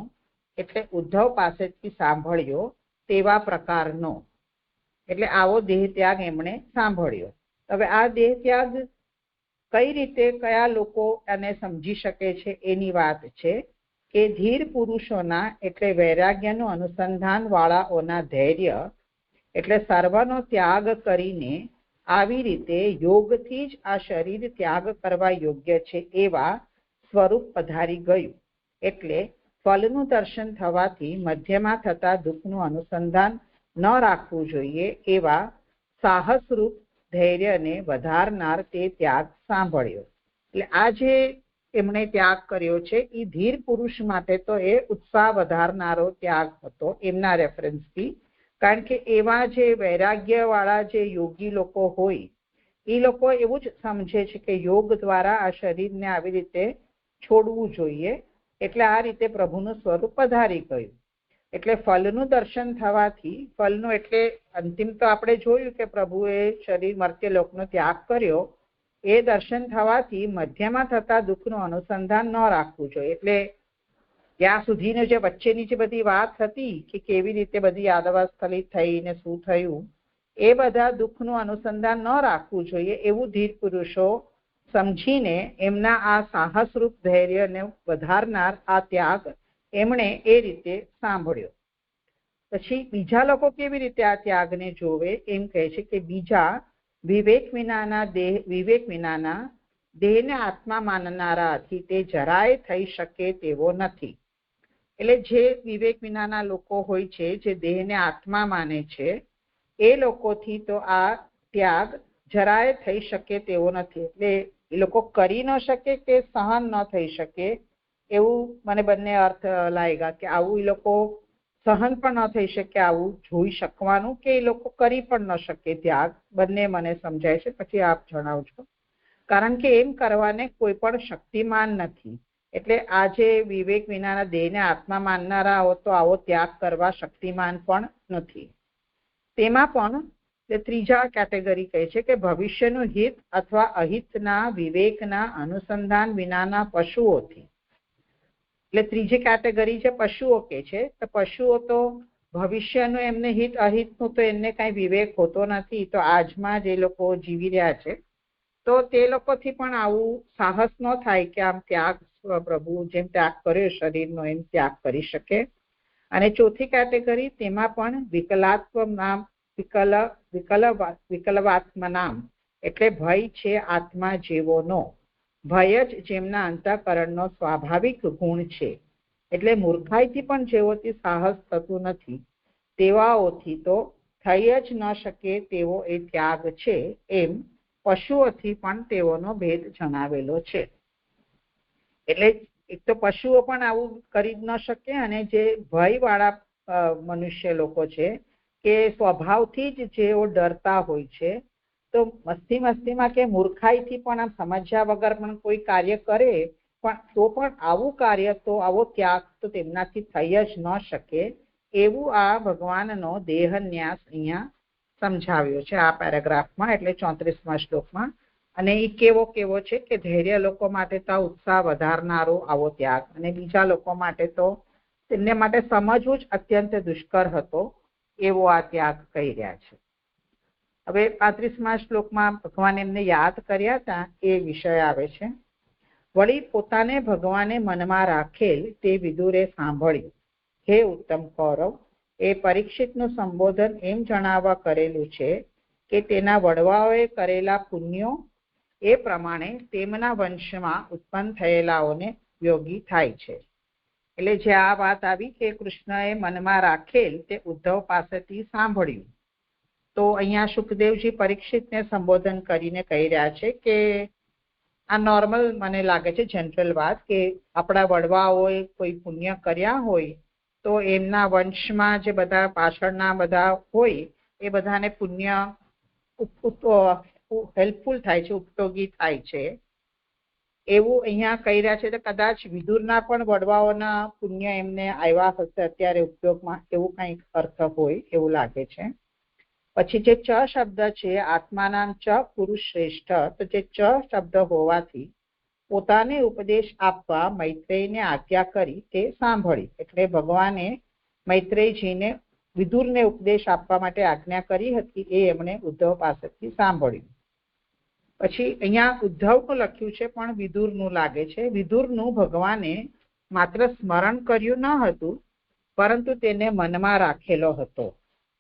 એટલે ઉદ્ધવ પાસેથી સાંભળ્યો તેવા પ્રકારનો એટલે આવો દેહ ત્યાગ એમણે સાંભળ્યો. હવે આ દેહ ત્યાગ કઈ રીતે કયા લોકો એને સમજી શકે છે એની વાત છે કે ધીર પુરુષોના એટલે વૈરાગ્યનું અનુસંધાન વાળાઓના ધૈર્ય એટલે સર્વનો ત્યાગ કરીને આવી રીતે યોગથી જ આ શરીર ત્યાગ કરવા યોગ્ય છે એવા સ્વરૂપ પધારી ગયું. એટલે ફલનું દર્શન થવાથી મધ્યમાં થતા દુઃખનું અનુસંધાન ન રાખવું જોઈએ એવા સાહસરૂપ ધૈર્યને વધારનાર તે ત્યાગ સાંભળ્યો. એટલે આ જે એમણે ત્યાગ કર્યો છે એ ધીર પુરુષ માટે તો એ ઉત્સાહ વધારનારો ત્યાગ હતો એમના રેફરન્સથી. કારણ કે એવા જે વૈરાગ્ય વાળા જે યોગી લોકો હોય એ લોકો એવું જ સમજે છે કે યોગ દ્વારા આ શરીરને આવી રીતે છોડવું જોઈએ. એટલે આ રીતે પ્રભુનું સ્વરૂપ પધારી ગયું. એટલે ફલનું દર્શન થવાથી, ફલનું એટલે અંતિમ તો આપણે જોયું કે પ્રભુએ શરીર મર્ત્યલોકનો ત્યાગ કર્યો, એ દર્શન થવાથી મધ્યમાં થતા દુઃખનું અનુસંધાન ન રાખવું જોઈએ. એટલે ત્યાં સુધીની જે વચ્ચેની જે બધી વાત હતી કે કેવી રીતે બધી યાદવાસ્થલિત થઈ ને શું થયું, એ બધા દુઃખનું અનુસંધાન ન રાખવું જોઈએ એવું ધીર પુરુષો સમજીને એમના આ સાહસરૂપ ધૈર્યને વધારનાર આ ત્યાગ એમણે એ રીતે સાંભળ્યો. પછી બીજા લોકો કેવી રીતે આ ત્યાગને જોવે એમ કહે છે કે બીજા વિવેક વિનાના દેહને આત્મા માનનારાથી તે જરાય થઈ શકે તેવો નથી. એટલે જે વિવેક વિનાના લોકો હોય છે, જે દેહને આત્મા માને છે, એ લોકોથી તો આ ત્યાગ જરાય થઈ શકે તેવો નથી. એટલે એ લોકો કરી ન શકે કે સહન ન થઈ શકે એવું મને બંને અર્થ લાગ્યા કે આવું એ લોકો સહન પણ ન થઈ શકે, આવું જોઈ શકવાનું કે એ લોકો કરી પણ ન શકે ત્યાગ, બંને મને સમજાય છે. પછી આપ જણાવજો. કારણ કે એમ કરવાને કોઈ પણ શક્તિમાન નથી. એટલે આ જે વિવેક વિનાના દેહને આત્મા માનનારાઓ તો આવો ત્યાગ કરવા શક્તિમાન પણ નથી. તેમાં પણ તે ત્રીજા કેટેગરી કહે છે કે ભવિષ્યનું હિત અથવા અહિતના વિવેકના અનુસંધાન વિનાના પશુઓથી. એટલે ત્રીજી કેટેગરી છે પશુઓ કે છે. તો પશુઓ તો ભવિષ્યનું એમને હિત અહિતનું તો એમને કઈ વિવેક હોતો નથી. તો આજમાં જે લોકો જીવી રહ્યા છે તો તે લોકોથી પણ આવું સાહસ ન થાય કે આમ ત્યાગ પ્રભુ જેમ ત્યાગ કર્યો શરીરનો એમ ત્યાગ કરી શકે. અને ચોથી કેટેગરી તેમાં પણ વિકલવાત્મ નામ એટલે ભય છે આત્મા જેવોનો. ભય જ જેમના અંતઃકરણનો સ્વાભાવિક ગુણ છે. એટલે મૂર્ખાઈથી પણ જેઓથી સાહસ થતું નથી તેવાઓથી તો થઈ જ ન શકે તેવો એ ત્યાગ છે. એમ પશુઓથી પણ તેઓનો ભેદ જણાવેલો છે. એટલે એક તો પશુઓ પણ આવું કરી જ ન શકે, અને જે ભય વાળા મનુષ્ય લોકો છે કે સ્વભાવથી જ જેઓ ડરતા હોય છે, તો મસ્તીમાં કે મૂર્ખાઈથી પણ આમ સમજ્યા વગર પણ કોઈ કાર્ય કરે પણ તો પણ આવું કાર્ય તો આવો ત્યાગ તો તેમનાથી થઈ જ ન શકે એવું આ ભગવાનનો દેહ ન્યાસ અહીંયા સમજાવ્યો છે આ પેરેગ્રાફમાં, એટલે 34મા શ્લોકમાં. અને એ કેવો છે કે ધૈર્ય લોકો માટે તો ઉત્સાહ વધારનારો આવો ત્યાગ, અને બીજા લોકો માટે તો તેમને માટે સમજવું જ અત્યંત દુષ્કર હતો એવો આ ત્યાગ કહી રહ્યા છે. હવે 35મા શ્લોકમાં ભગવાન એમને યાદ કર્યા હતા એ વિષય આવે છે. વળી પોતાને ભગવાને મનમાં રાખેલ તે વિદુરે સાંભળ્યું. હે ઉત્તમ કૌરવ, એ પરીક્ષિતનું સંબોધન એમ જણાવવા કરેલું છે કે તેના વડવાઓએ કરેલા પુણ્યો એ પ્રમાણે તેમના વંશમાં ઉત્પન્ન થયેલાઓને યોગી થાય છે. એટલે જે આ વાત આવી કે કૃષ્ણએ મનમાં રાખેલ તે ઉદ્ધવ પાસેથી સાંભળ્યું. તો અહીંયા સુખદેવજી પરીક્ષિતને સંબોધન કરીને કહી રહ્યા છે કે આ નોર્મલ મને લાગે છે જનરલ વાત કે આપણા વડવાઓએ કોઈ પુણ્ય કર્યા હોય તો એમના વંશમાં જે બધા પાછળના બધા હોય એ બધાને પુણ્ય હેલ્પફુલ થાય છે, ઉપયોગી થાય છે, એવું અહીંયા કહી રહ્યા છે. તો કદાચ વિદુરના પણ વડવાઓના પુણ્ય એમને આવ્યા હશે અત્યારે ઉપયોગમાં, એવું કંઈક અર્થ હોય એવું લાગે છે. પછી જે ચ શબ્દ છે, આત્માનામ ચ પુરુષ શ્રેષ્ઠ, તો જે ચ શબ્દ હોવાથી પોતાને ઉપદેશ આપવા મૈત્રેયને આજ્ઞા કરી તે સાંભળી. એટલે ભગવાને મૈત્રેયજીને વિદુરને ઉપદેશ આપવા માટે આજ્ઞા કરી હતી, એ એમણે ઉદ્ધવ પાસેથી સાંભળ્યું. પછી અહીંયા ઉદ્ધવનું લખ્યું છે પણ વિદુરનું લાગે છે. વિદુરનું ભગવાને માત્ર સ્મરણ કર્યું ન હતું, પરંતુ તેને મનમાં રાખેલો હતો.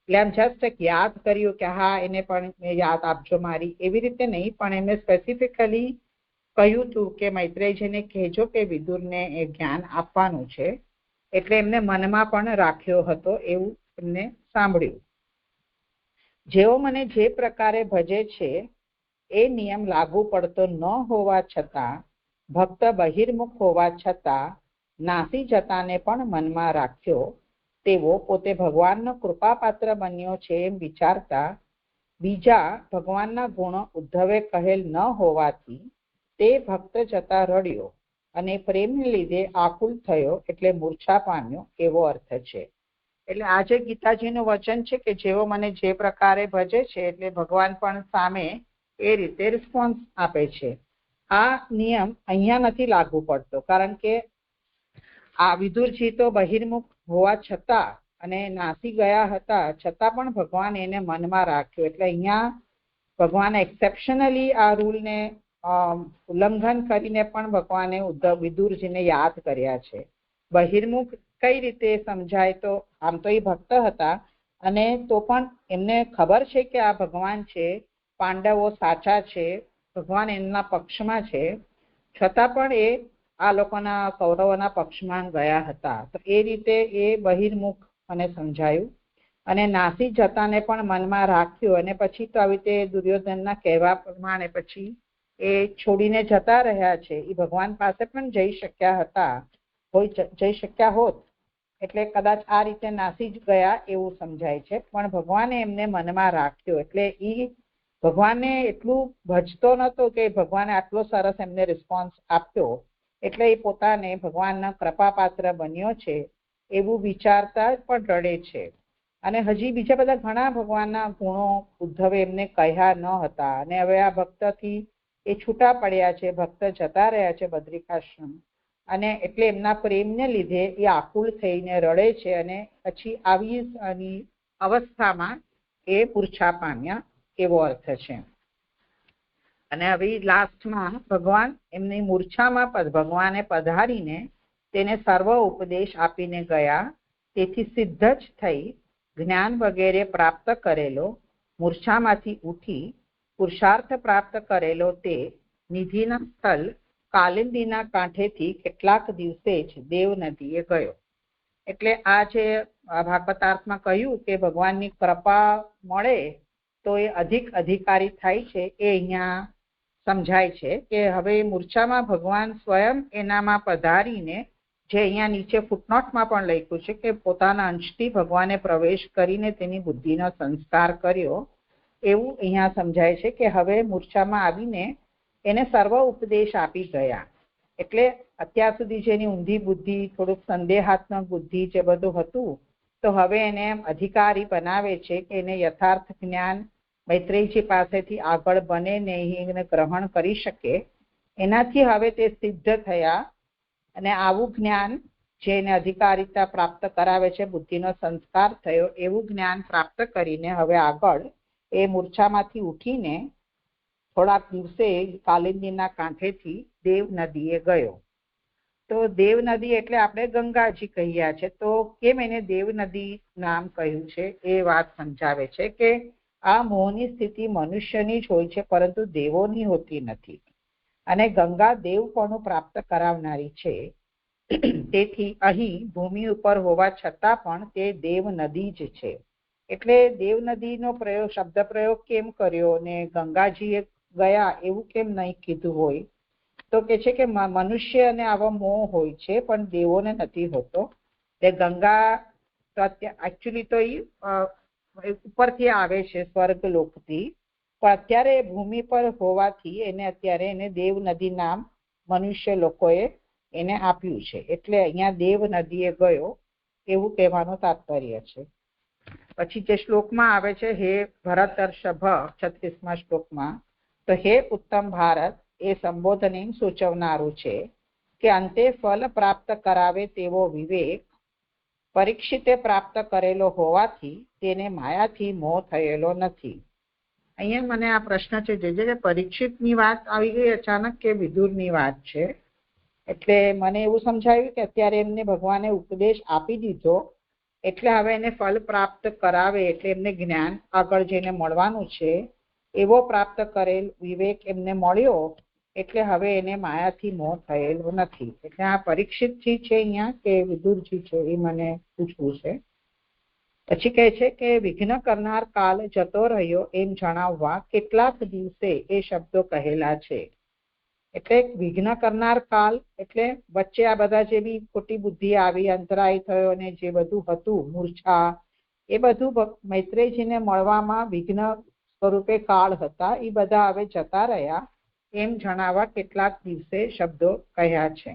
એટલે આમ જસ્ટ યાદ કર્યું કે હા એને પણ યાદ આપજો મારી, એવી રીતે નહીં, પણ એમને સ્પેસિફિકલી કહ્યું હતું કે મૈત્રેયજીને કહેજો કે વિદુરને એ જ્ઞાન આપવાનું છે. એટલે એમને મનમાં પણ રાખ્યો હતો, એવું એમને સાંભળ્યું. જેઓ મને જે પ્રકારે ભજે છે એ નિયમ લાગુ પડતો ન હોવા છતાં, ભક્ત બહિર્મુખ હોવા છતાં નાસી જતાને પણ મનમાં રાખ્યો, તેવો પોતે ભગવાનનો કૃપાપાત્ર બન્યો છે એમ વિચારતા બીજા ભગવાનના ગુણો ઉદ્ધવે કહેલ ન હોવાથી તે ભક્ત જતા રડ્યો અને પ્રેમને લીધે આકુલ થયો, એટલે મૂર્છા પામ્યો, એવો અર્થ છે. એટલે આ જે ગીતાજીનું વચન છે કે જેઓ મને જે પ્રકારે ભજે છે, એટલે ભગવાન પણ સામે એ રીતે રિસ્પોન્સ આપે છે. આ નિયમ અહીંયા નથી લાગુ પડતો, કારણ કે આ વિદુરજી તો બહિર્મુખ હોવા છતાં અને નાસી ગયા હતા, છતાં પણ ભગવાન એને મનમાં રાખ્યો. એટલે અહીંયા ભગવાન એક્સેપ્શનલી આ રૂલને ઉલ્લંઘન કરીને પણ ભગવાને વિદુરજીને યાદ કર્યા છે. બહિર્મુખ કઈ રીતે સમજાય? તો આમ તો એ ભક્ત હતા અને તો પણ એમને ખબર છે કે આ ભગવાન છે, પાંડવો સાચા છે, ભગવાન એમના પક્ષમાં છે, છતાં પણ એ આ લોકોના કૌરવોના પક્ષમાં ગયા હતા. તો એ રીતે એ બહિર્મુખ મને સમજાયું. અને નાસી જતાને પણ મનમાં રાખ્યું, અને પછી તો આવી રીતે દુર્યોધનના કહેવા પ્રમાણે પછી એ છોડીને જતા રહ્યા છે. એ ભગવાન પાસે પણ જઈ શક્યા હોત, એટલે કદાચ આ રીતે નાસી જ ગયા એવું સમજાય છે. પણ ભગવાને એમને મનમાં રાખ્યો, એટલે એ ભગવાનને એટલું ભજતો નતો કે ભગવાને આટલો સરસ એમને રિસ્પોન્સ આપ્યો, એટલે એ પોતાને ભગવાનના કૃપાપાત્ર બન્યો છે એવું વિચારતા પણ રડે છે. અને હજી બીજા બધા ઘણા ભગવાનના ગુણો ઉદ્ધવે એમને કહ્યા ન હતા, અને હવે આ ભક્તથી એ છૂટા પડ્યા છે, ભક્ત જતા રહ્યા છે બદ્રિકાશ્રમ, અને એટલે એમના પ્રેમને લીધે એ આકુલ થઈને રડે છે. અને પછી આવી અવસ્થામાં એ મૂર્છા પામ્યા, એવો અર્થ છે. અને હવે લાસ્ટમાં ભગવાન એમની મૂર્છામાં ભગવાને પધારીને તેને સર્વ ઉપદેશ આપીને ગયા. તેથી સિદ્ધ જ થઈ જ્ઞાન વગેરે પ્રાપ્ત કરેલો મૂર્છામાંથી ઉઠી પુરુષાર્થ પ્રાપ્ત કરેલો તે નિધિના સ્થળ કાલિંદીના કાંઠેથી કેટલાક દિવસે જ દેવ નદીએ ગયો. એટલે આ જે ભાગવતાર્થમાં કહ્યું કે ભગવાનની કૃપા મળે તો એ અધિકારી થાય છે, એ અહીંયા સમજાય છે કે હવે મૂર્છામાં ભગવાન સ્વયં એનામાં પધારીને, જે અહીંયા નીચે ફૂટનોટમાં પણ લખ્યું છે કે પોતાના અંશથી ભગવાને પ્રવેશ કરીને તેની બુદ્ધિનો સંસ્કાર કર્યો, એવું અહીંયા સમજાય છે કે હવે મૂર્છામાં આવીને એને સર્વ ઉપદેશ આપી ગયા. એટલે અત્યાર સુધી જેની ઊંધી બુદ્ધિ, થોડુંક સંદેહાત્મક બુદ્ધિ જે બધું હતું, તો હવે એને અધિકારી બનાવે છે કે એને યથાર્થ જ્ઞાન મૈત્રેયજી પાસેથી આગળ બને ને એને ગ્રહણ કરી શકે. એનાથી હવે તે સિદ્ધ થયા, અને આવું જ્ઞાન જેને અધિકારીતા પ્રાપ્ત કરાવે છે, બુદ્ધિનો સંસ્કાર થયો, એવું જ્ઞાન પ્રાપ્ત કરીને હવે આગળ એ મૂર્છામાંથી ઉઠીને થોડાક દિવસે કાલિંદીના કાંઠેથી દેવ નદીએ ગયો. તો દેવ નદી એટલે આપણે ગંગાજી કહ્યા છે. તો કેમ એને દેવ નદી નામ કહ્યું છે એ વાત સમજાવે છે કે આ મોહની સ્થિતિ મનુષ્યની જ હોય છે, પરંતુ દેવોની હોતી નથી. અને ગંગા દેવપણું પ્રાપ્ત કરાવનારી છે. તેથી અહીં ભૂમિ ઉપર હોવા છતાં પણ તે દેવ નદી જ છે. એટલે દેવ નદીનો શબ્દ પ્રયોગ કેમ કર્યો ને ગંગાજીએ ગયા એવું કેમ નહીં કીધું હોય? તો કે છે કે મનુષ્ય અને આવા મોહ હોય છે, પણ દેવોને નથી હોતો. તે ગંગા એકચ્યુઅલી તો એ ઉપરથી આવે છે સ્વર્ગ લોકથી, પણ અત્યારે ભૂમિ પર હોવાથી એને દેવ નદી નામ મનુષ્ય લોકોએ એને આપ્યું છે. એટલે અહીંયા દેવ નદીએ ગયો એવું કહેવાનું તાત્પર્ય છે. પછી જે શ્લોકમાં આવે છે, હે ભરતર્ષભ 36મા શ્લોકમાં, તો હે ઉત્તમ ભારત એ સંબોધને સૂચવનારું છે કે અંતે ફલ પ્રાપ્ત કરાવે તેવો વિવેક પરીક્ષિતે પ્રાપ્ત કરેલો હોવાથી તેને માયાથી મોહ થયેલો નથી. અહીંયા મને આ પ્રશ્ન છે જે પરીક્ષિતની વાત આવી ગઈ અચાનક કે વિદુરની વાત છે. એટલે મને એવું સમજાયું કે અત્યારે એમને ભગવાને ઉપદેશ આપી દીધો, એટલે હવે એને ફલ પ્રાપ્ત કરાવે, એટલે એમને જ્ઞાન આગળ જઈને મળવાનું છે એવો પ્રાપ્ત કરેલ વિવેક એમને મળ્યો, એટલે હવે એને માયાથી મોહ થયેલો નથી. એટલે આ પરીક્ષિતજી છે અહીંયા કે વિદુરજી છે એ મને પૂછવું છે. પછી કહે છે કે વિઘ્ન કરનાર કાલ જતો રહ્યો એમ જણાવવા કેટલાક દિવસે એ શબ્દો કહેલા છે. એટલે વિઘ્ન કરનાર કાલ એટલે વચ્ચે આ બધા જે બી ખોટી બુદ્ધિ આવી, અંતરાય થયો અને જે બધું હતું, મૂર્છા, એ બધું મૈત્રેયજીને મળવામાં વિઘ્ન સ્વરૂપે કાળ હતા, એ બધા હવે જતા રહ્યા એમ જણાવવા કેટલાક દિવસે શબ્દો કહ્યા છે.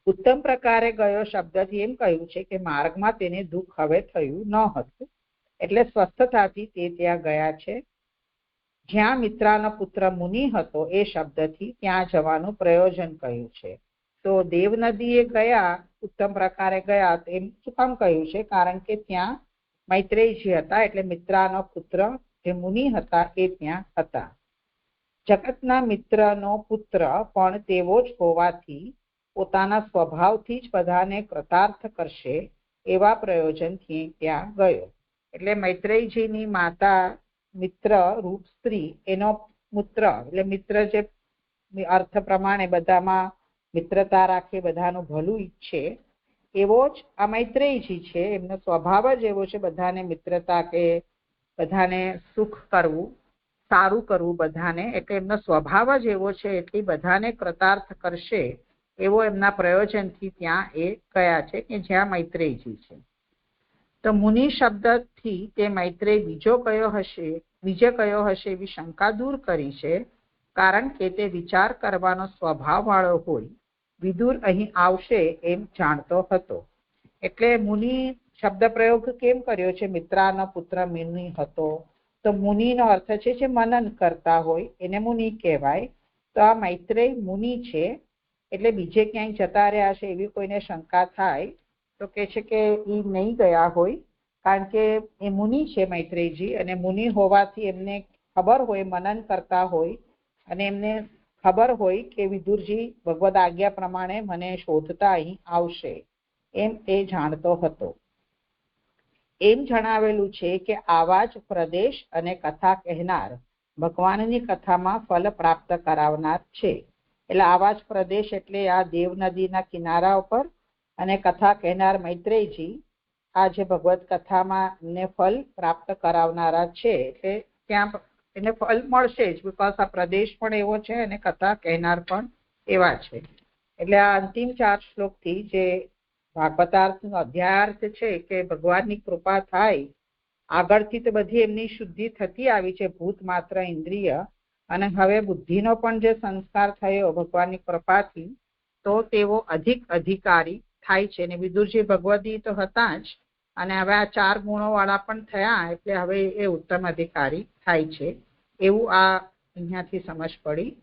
ઉત્તમ પ્રકારે ગયો શબ્દથી એમ કહ્યું છે કે માર્ગમાં તેને દુઃખ હવે થયું ન હતું, એટલે સ્વસ્થતાથી તે ત્યાં ગયા છે. જ્યાં મિત્રાનો પુત્ર મુનિ હતો એ શબ્દથી ત્યાં જવાનું પ્રયોજન કહ્યું છે. તો દેવ નદીએ ગયા, ઉત્તમ પ્રકારે ગયા, એમ શું કામ કહ્યું છે? કારણ કે ત્યાં મૈત્રેયજી હતા, એટલે મિત્રાનો પુત્ર જે મુનિ હતા એ ત્યાં હતા. જગતના મિત્રનો પુત્ર પણ તેવો જ હોવાથી પોતાના સ્વભાવથી જ બધાને કૃતાર્થ કરશે એવા પ્રયોજનથી ત્યાં ગયો. એટલે મૈત્રેયજીની માતા મિત્ર રૂપ સ્ત્રી, એનો પુત્ર, એટલે મિત્ર જે અર્થ પ્રમાણે બધામાં મિત્રતા રાખે, બધાનું ભલું ઈચ્છે, એવો જ આ મૈત્રેયજી છે. એમનો સ્વભાવ જ એવો છે બધાને મિત્રતા કે બધાને સુખ કરવું, સારું કરવું બધાને, એટલે એમનો સ્વભાવ જ એવો છે, એટલી બધાને કૃતાર્થ કરશે એવો એમના પ્રયોજનથી ત્યાં એ ગયા છે કે જ્યાં મૈત્રેયજી છે. તો મુનિ શબ્દથી તે મૈત્રેય બીજે કયો હશે એવી શંકા દૂર કરી છે, કારણ કે તે વિચાર કરવાનો સ્વભાવ વાળો હોય, વિદુર અહીં આવશે એમ જાણતો હતો. એટલે મુનિ શબ્દ પ્રયોગ કેમ કર્યો છે? મિત્રાનો પુત્ર મુનિ હતો, તો મુનિનો અર્થ છે જે મનન કરતા હોય એને મુનિ કહેવાય. તો આ મૈત્રેય મુનિ છે, એટલે બીજે ક્યાંય જતા રહ્યા છે એવી કોઈને શંકા થાય તો કે છે કે એ નહીં ગયા હોય, કારણ કે એ મુનિ છે મૈત્રેયજી, અને મુનિ હોવાથી એમને ખબર હોય, મનન કરતા હોય, અને એમને ખબર હોય કે વિદુરજી ભગવદ આજ્ઞા પ્રમાણે મને શોધતા અહીં આવશે એમ એ જાણતો હતો. એમ જણાવેલું છે કે આવા જ પ્રદેશ અને કથા કહેનાર ભગવાનની કથામાં ફલ પ્રાપ્ત કરાવનાર છે. એટલે આવા જ પ્રદેશ એટલે આ દેવ નદીના કિનારા ઉપર, અને કથા કહેનાર મૈત્રેયજી આ જે ભગવત કથામાં ને ફલ પ્રાપ્ત કરાવનારા છે. એટલે ત્યાં એને ફલ મળશે જ, બિકોઝ આ પ્રદેશ પણ એવો છે અને કથા કહેનાર પણ એવા છે. એટલે આ અંતિમ 4 શ્લોકથી જે ભાગવતાર્થનો અધ્યાયાર્થ છે કે ભગવાનની કૃપા થાય, આગળથી તો બધી એમની શુદ્ધિ થતી આવી છે, ભૂત માત્ર ઇન્દ્રિય, અને હવે બુદ્ધિનો પણ જે સંસ્કાર થયો ભગવાનની કૃપાથી, તો તેઓ અધિકારી થાય છે. અને વિદુરજી ભગવદી તો હતા જ, અને હવે આ 4 ગુણો વાળા પણ થયા, એટલે હવે એ ઉત્તમ અધિકારી થાય છે એવું આ અહીંયાથી સમજ પડી.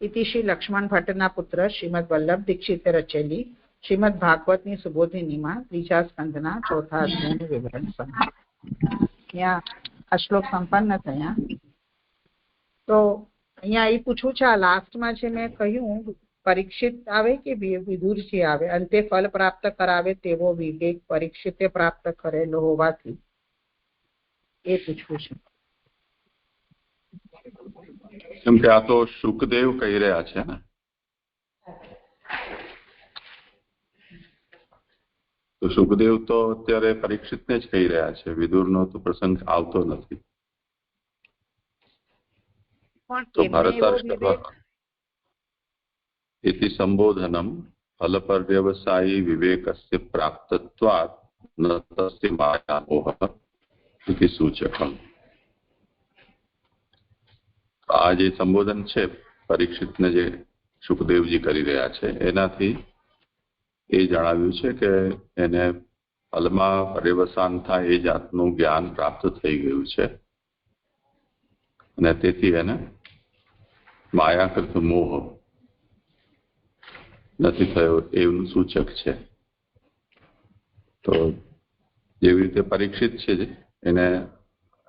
ઇતિ શ્રી લક્ષ્મણ ભટ્ટના પુત્ર શ્રીમદ વલ્લભ દીક્ષિતે રચેલી શ્રીમદ ભાગવતની સુબોધિનીમાં 3જા સ્કંધના 4થા અધ્યાયનું વિવરણ સમજાય. અહીંયા આ શ્લોક સંપન્ન થયા. તો અહીંયા એ પૂછવું છે, આ લાસ્ટમાં છે મેં કહ્યું પરીક્ષિત આવે કે વિદુરજી આવે, અંતે ફલ પ્રાપ્ત કરાવે તેવો વિવેક પરીક્ષિતે પ્રાપ્ત કરેલો હોવાથી એ પૂછવું છે. કેમ કે આ તો શુકદેવ કહી રહ્યા છે ને, તો શુકદેવ તો અત્યારે પરીક્ષિતને જ કહી રહ્યા છે, વિદુરનો તો પ્રસંગ આવતો નથી. તો ભરતર્ષભ ઇતિ સંબોધનમ फल पर्यवसायी विवेकस्य प्राप्तत्वात् न तस्य मायामोह इति सूचकम्। આ જે સંબોધન છે પરીક્ષિતને જે સુખદેવજી કરી રહ્યા છે એનાથી એ જણાવ્યું છે કે એને ફલમાં પર્યવસાન થાય એ જાતનું જ્ઞાન પ્રાપ્ત થઈ ગયું છે અને તેથી એને માયાકૃત મોહ નથી થયો એવું સૂચક છે. તો જેવી રીતે પરીક્ષિત છે એને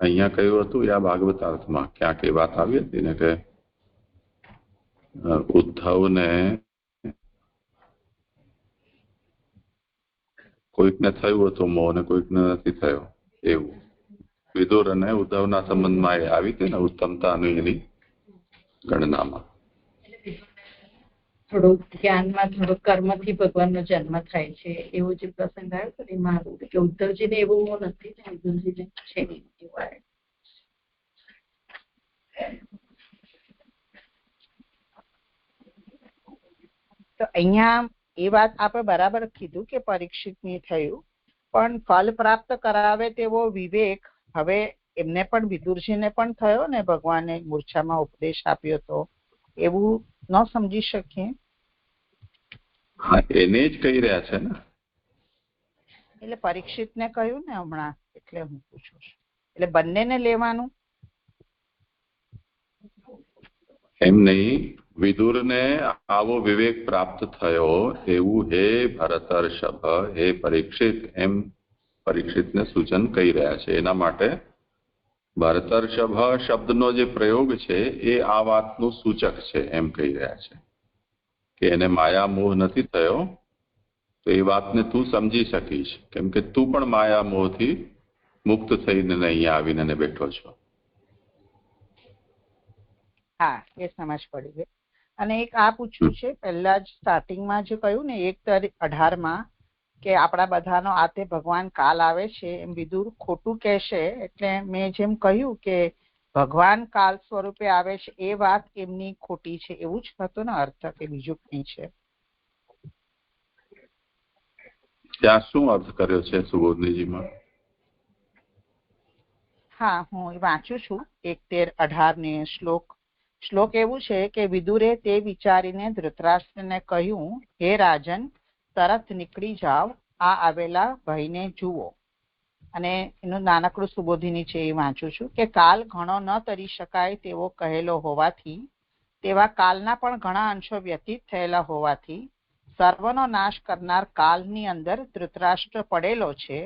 અહીંયા કહ્યું હતું આ ભાગવતાર્થમાં ક્યાંક એ વાત આવી હતી ને કે ઉદ્ધવને કોઈકને થયું હતું મોહ ને કોઈકને નથી થયો એવું. વિદુર અને ઉદ્ધવના સંબંધમાં એ આવી હતી ને ઉત્તમતા અને એની ગણનામાં. થોડું જ્ઞાનમાં થોડો કર્મથી ભગવાનનો જન્મ થાય છે એવો જે પ્રસંગ આવ્યો તો એમાં આવ્યું કે ઉદ્ધવજીને એવું નથી ને વિદુરજીને છે નહીં એવું આવ્યું. તો અહીંયા એ વાત આપણે બરાબર કીધું કે પરીક્ષિતની થયું, પણ ફલ પ્રાપ્ત કરાવે તેવો વિવેક હવે એમને પણ વિદુરજીને પણ થયો ને ભગવાને મૂર્છામાં ઉપદેશ આપ્યો તો એવું ન સમજી શકીએ. હા એને જ કહી રહ્યા છે ને. એટલે પરીક્ષિતને કહ્યું ને હમણાં એટલે હું પૂછું છું એટલે બંનેને લેવાનું એમ નહીં. વિદુરને આવો વિવેક પ્રાપ્ત થયો એવું હે ભરતર્ષભ હે પરીક્ષિત એમ પરીક્ષિતને સૂચન કહી રહ્યા છે. એના માટે ભરતર્ષભ શબ્દનો જે પ્રયોગ છે એ આ વાતનું સૂચક છે એમ કહી રહ્યા છે કે એને માયા મોહ નથી થયો. તો એ વાતને તું સમજી શકીશ કેમ કે તું પણ માયા મોહથી મુક્ત થઈને અહીંયા આવીને બેઠો છો. હા એ સમજ પડી ગઈ. અને એક આ પૂછવું છે પહેલા જ સ્ટાર્ટિંગમાં જે કહ્યું ને 1:18 કે આપણા બધાનો આ તે ભગવાન કાલ આવે છે એમ વિદુર ખોટું કહેશે એટલે મેં જેમ કહ્યું કે ભગવાન કાલ સ્વરૂપે આવે છે એ વાત એમની ખોટી છે એવું જ હતો ને અર્થ કે બીજું કઈ છે? ત્યાં શું અર્થ કર્યો છે સુબોધનીજીમાં? હા હું વાંચું છું 1:18 શ્લોક એવું છે કે વિદુરે તે વિચારીને ધૃતરાષ્ટ્રને કહ્યું હે રાજન તરત નીકળી જાવ આ આવેલા ભયને જુઓ. અને એનું નાનકડું સુબોધિની છે એ વાંચું છું કે કાલ ઘણો ન તરી શકાય તેવો કહેલો હોવાથી તેવા કાલના પણ ઘણા અંશો વ્યતીત થયેલા હોવાથી સર્વનો નાશ કરનાર કાલની અંદર ધૃતરાષ્ટ્ર પડેલો છે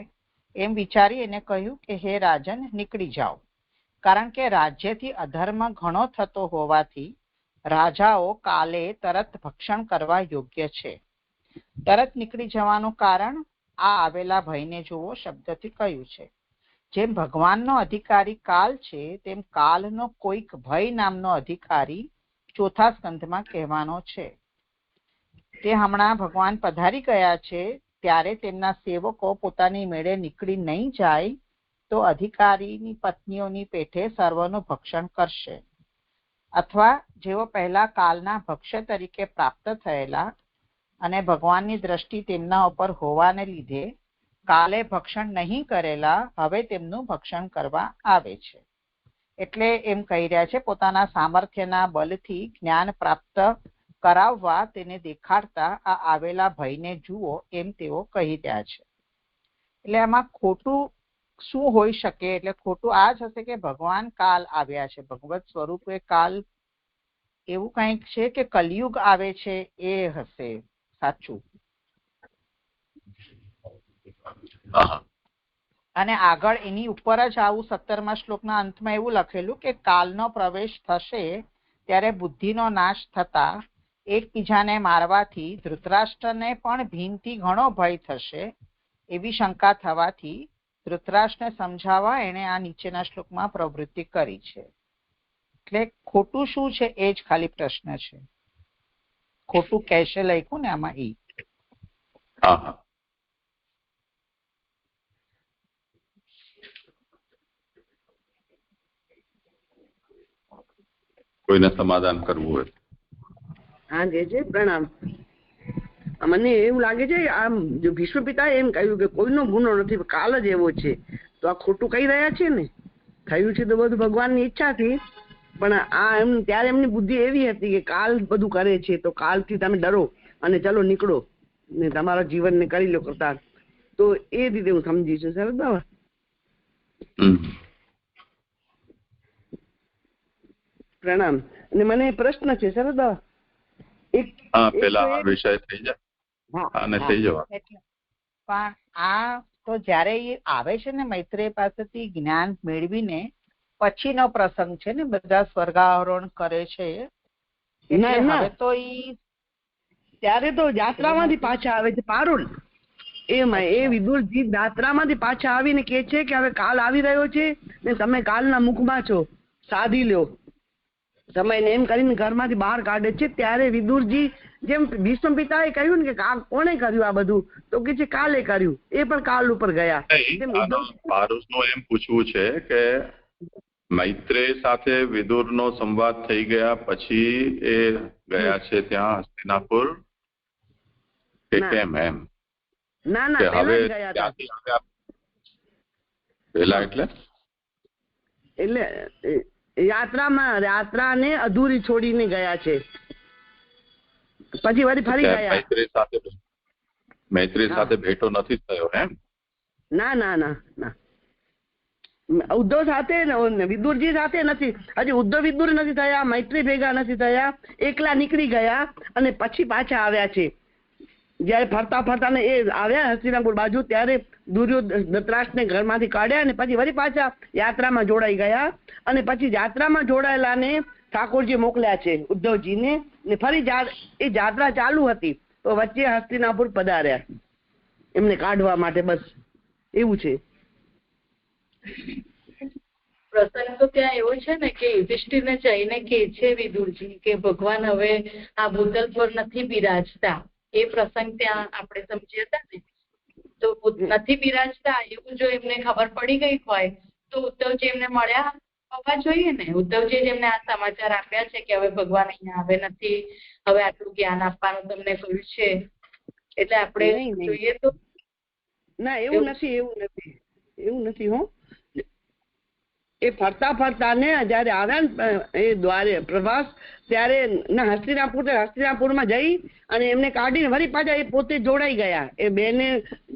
એમ વિચારી એને કહ્યું કે હે રાજન નીકળી જાઓ. કારણ કે રાજ્યથી અધર્મ ઘણો થતો હોવાથી રાજાઓ કાલે તરત ભક્ષણ કરવા યોગ્ય છે. તરત નીકળી જવાનું કારણ આ આવેલા ભયને જુઓ શબ્દથી કહ્યું છે. જેમ ભગવાનનો અધિકારી કાલ છે તેમ કાલનો કોઈક ભય નામનો અધિકારી ચોથા સ્કંધમાં કહેવાનો છે. તે હમણાં ભગવાન પધારી ગયા છે ત્યારે તેમના સેવકો પોતાની મેળે નીકળી નહીં જાય તો અધિકારીની પત્નીઓની પેઠે સર્વનું ભક્ષણ કરશે. અથવા જેઓ પહેલા કાલના ભક્ષ્ય તરીકે પ્રાપ્ત થયેલા અને ભગવાનની દ્રષ્ટિ તેમના ઉપર હોવાને લીધે કાલે ભક્ષણ નહીં કરેલા હવે તેમનું ભક્ષણ કરવા આવે છે. એટલે એમ કહી રહ્યા છે પોતાના સામર્થ્યના બલથી જ્ઞાન પ્રાપ્ત કરાવવા તેને દેખાડતા આ આવેલા ભયને જુઓ એમ તેઓ કહી રહ્યા છે. એટલે આમાં ખોટું શું હોઈ શકે? એટલે ખોટું આ જ હશે કે ભગવાન કાલ આવ્યા છે, ભગવત સ્વરૂપે કાલ એવું કંઈક છે કે કલયુગ આવે છે એ હશે સાચું. અને આગળ એની ઉપર જ આવું 17મા શ્લોકના અંતમાં એવું લખેલું કે કાલનો પ્રવેશ થશે ત્યારે બુદ્ધિનો નાશ થતા એકબીજાને મારવાથી ધૃતરાષ્ટ્રને પણ ભીનથી ઘણો ભય થશે એવી શંકા થવાથી ધૃતરાષ્ટ્રને સમજાવવા એણે આ નીચેના શ્લોકમાં પ્રવૃત્તિ કરી છે. એટલે ખોટું શું છે એ જ ખાલી પ્રશ્ન છે. ખોટું કહેશે લખ્યું ને આમાં એ. કોઈને સમાધાન કરવું હોય? હા જે પ્રણામ. મને એવું લાગે છે આમ જો ભીષ્મ પિતાએ એમ કહ્યું કે કોઈનો ગુનો નથી, કાલ જ એવો છે, તો આ ખોટું કહી રહ્યા છે ને. થયું છે તો બધું ભગવાનની ઈચ્છાથી, પણ આ એમ ત્યારે એમની બુદ્ધિ એવી હતી કે કાલ બધું કરે છે, તો કાલથી તમે ડરો અને ચલો નીકળો ને તમારા જીવનને કરી લો કરતા. તો એ રીતે હું સમજી છું. સરસ બાબા, પ્રણામ. અને મને પ્રશ્ન છે સરસ બાબા, પેલા આ વિષય થઈ જાય અને થઈ જવા. પણ આ તો જયારે એ આવે છે ને મૈત્રેય પાસેથી જ્ઞાન મેળવીને પછીનો પ્રસંગ છે ને, બધા સ્વર્ગારોહણ કરે છે. હવે તો ત્યારે તો યાત્રામાંથી પાછા આવે છે પારુલ. એ વિદુરજી યાત્રામાંથી પાછા આવીને કે છે કે હવે કાલ આવી રહ્યો છે ને તમે કાલના મુખમાં છો, સાધી લ્યો. સમયને એમ કરીને ઘરમાંથી બહાર કાઢે છે. ત્યારે વિદુરજી જેમ ભીષ્મ પિતાએ કહ્યું ને કે કોણે કર્યું આ બધું, તો કે છે કાલે કર્યું. એ પણ કાલ ઉપર ગયા. પારુષનું એમ પૂછવું છે કે મૈત્રેય સાથે વિદુરનો સંવાદ થઈ ગયા પછી એ ગયા છે ત્યાં હસ્તિનાપુર કે કેમ? એમ ના ના, હવે ગયા પેલા એટલે યાત્રાને અધૂરી છોડીને ગયા છે, પછી વળી ફરી ગયા. મૈત્રેય સાથે ભેટો નથી થયો એમ? ના ના ના ના, ઉદ્ધવ સાથે વિદુરજી સાથે નથી. હજી ઉદ્ધવ વિદુર નથી થયા, મૈત્રી ભેગા નથી થયા, એકલા નીકળી ગયા અને પછી પાછા આવ્યા છે. જયારે ફરતા ફરતા ને એ આવ્યા હસ્તિનાપુર બાજુ, ત્યારે ધૃતરાષ્ટ્રને ઘરમાંથી કાઢ્યા અને પછી વળી પાછા યાત્રામાં જોડાઈ ગયા. અને પછી યાત્રામાં જોડાયેલા ને ઠાકોરજી મોકલ્યા છે ઉદ્ધવજીને, ને ફરી એ યાત્રા ચાલુ હતી તો વચ્ચે હસ્તિનાપુર પધાર્યા એમને કાઢવા માટે. બસ એવું છે પ્રસંગ. તો ત્યાં એવો છે ને કે યુધિષ્ઠિરને જઈને કે છે વિદુરજી કે ભગવાન હવે આ ભૂતલ પર નથી બિરાજતા. એ પ્રસંગ ત્યાં આપણે સમજી હતા ને, તો નથી બિરાજતા એવું જો એમને ખબર પડી ગઈ હોય તો ઉદ્ધવજી એમને મળ્યા હોવા જોઈએ ને. ઉદ્ધવજી એમને આ સમાચાર આપ્યા છે કે હવે ભગવાન અહીંયા આવે નથી, હવે આટલું જ્ઞાન આપવાનું તમને કહ્યું છે, એટલે આપણે જોઈએ તો. ના એવું નથી હો. એ ફરતા ફરતા ને જયારે આવ્યા ને એ દ્વારે પ્રવાસ, ત્યારે હસ્તિનાપુરમાં જઈ અને એમને કાઢીને વળી પાછા એ પોતે જોડાઈ ગયા. એ બેને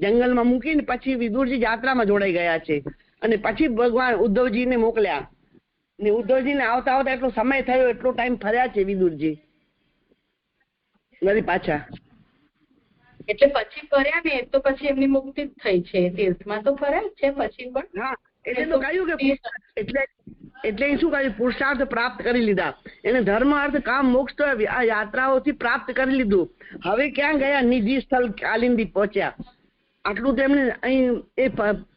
જંગલમાં મૂકીને પછી વિદુરજી યાત્રામાં જોડાઈ ગયા છે. અને પછી ભગવાન ઉદ્ધવજીને મોકલ્યા ને ઉદ્ધવજીને આવતા આવતા એટલો સમય થયો, એટલો ટાઈમ ફર્યા છે વિદુરજી વળી પાછા. એટલે પછી ફર્યા ને તો પછી એમની મુક્તિ જ થઈ છે. તીર્થમાં તો ફર્યા છે પછી પણ. હા, એટલે તો કહ્યું કે એટલે શું કહ્યું, પુરુષાર્થ પ્રાપ્ત કરી લીધા. એને ધર્મ અર્થ કામ મોક્ષ તો આ યાત્રાઓથી પ્રાપ્ત કરી લીધું. હવે ક્યાં ગયા? નિજી સ્થળ કાલિંદી પહોંચ્યા. આટલું તો એમને અહીં એ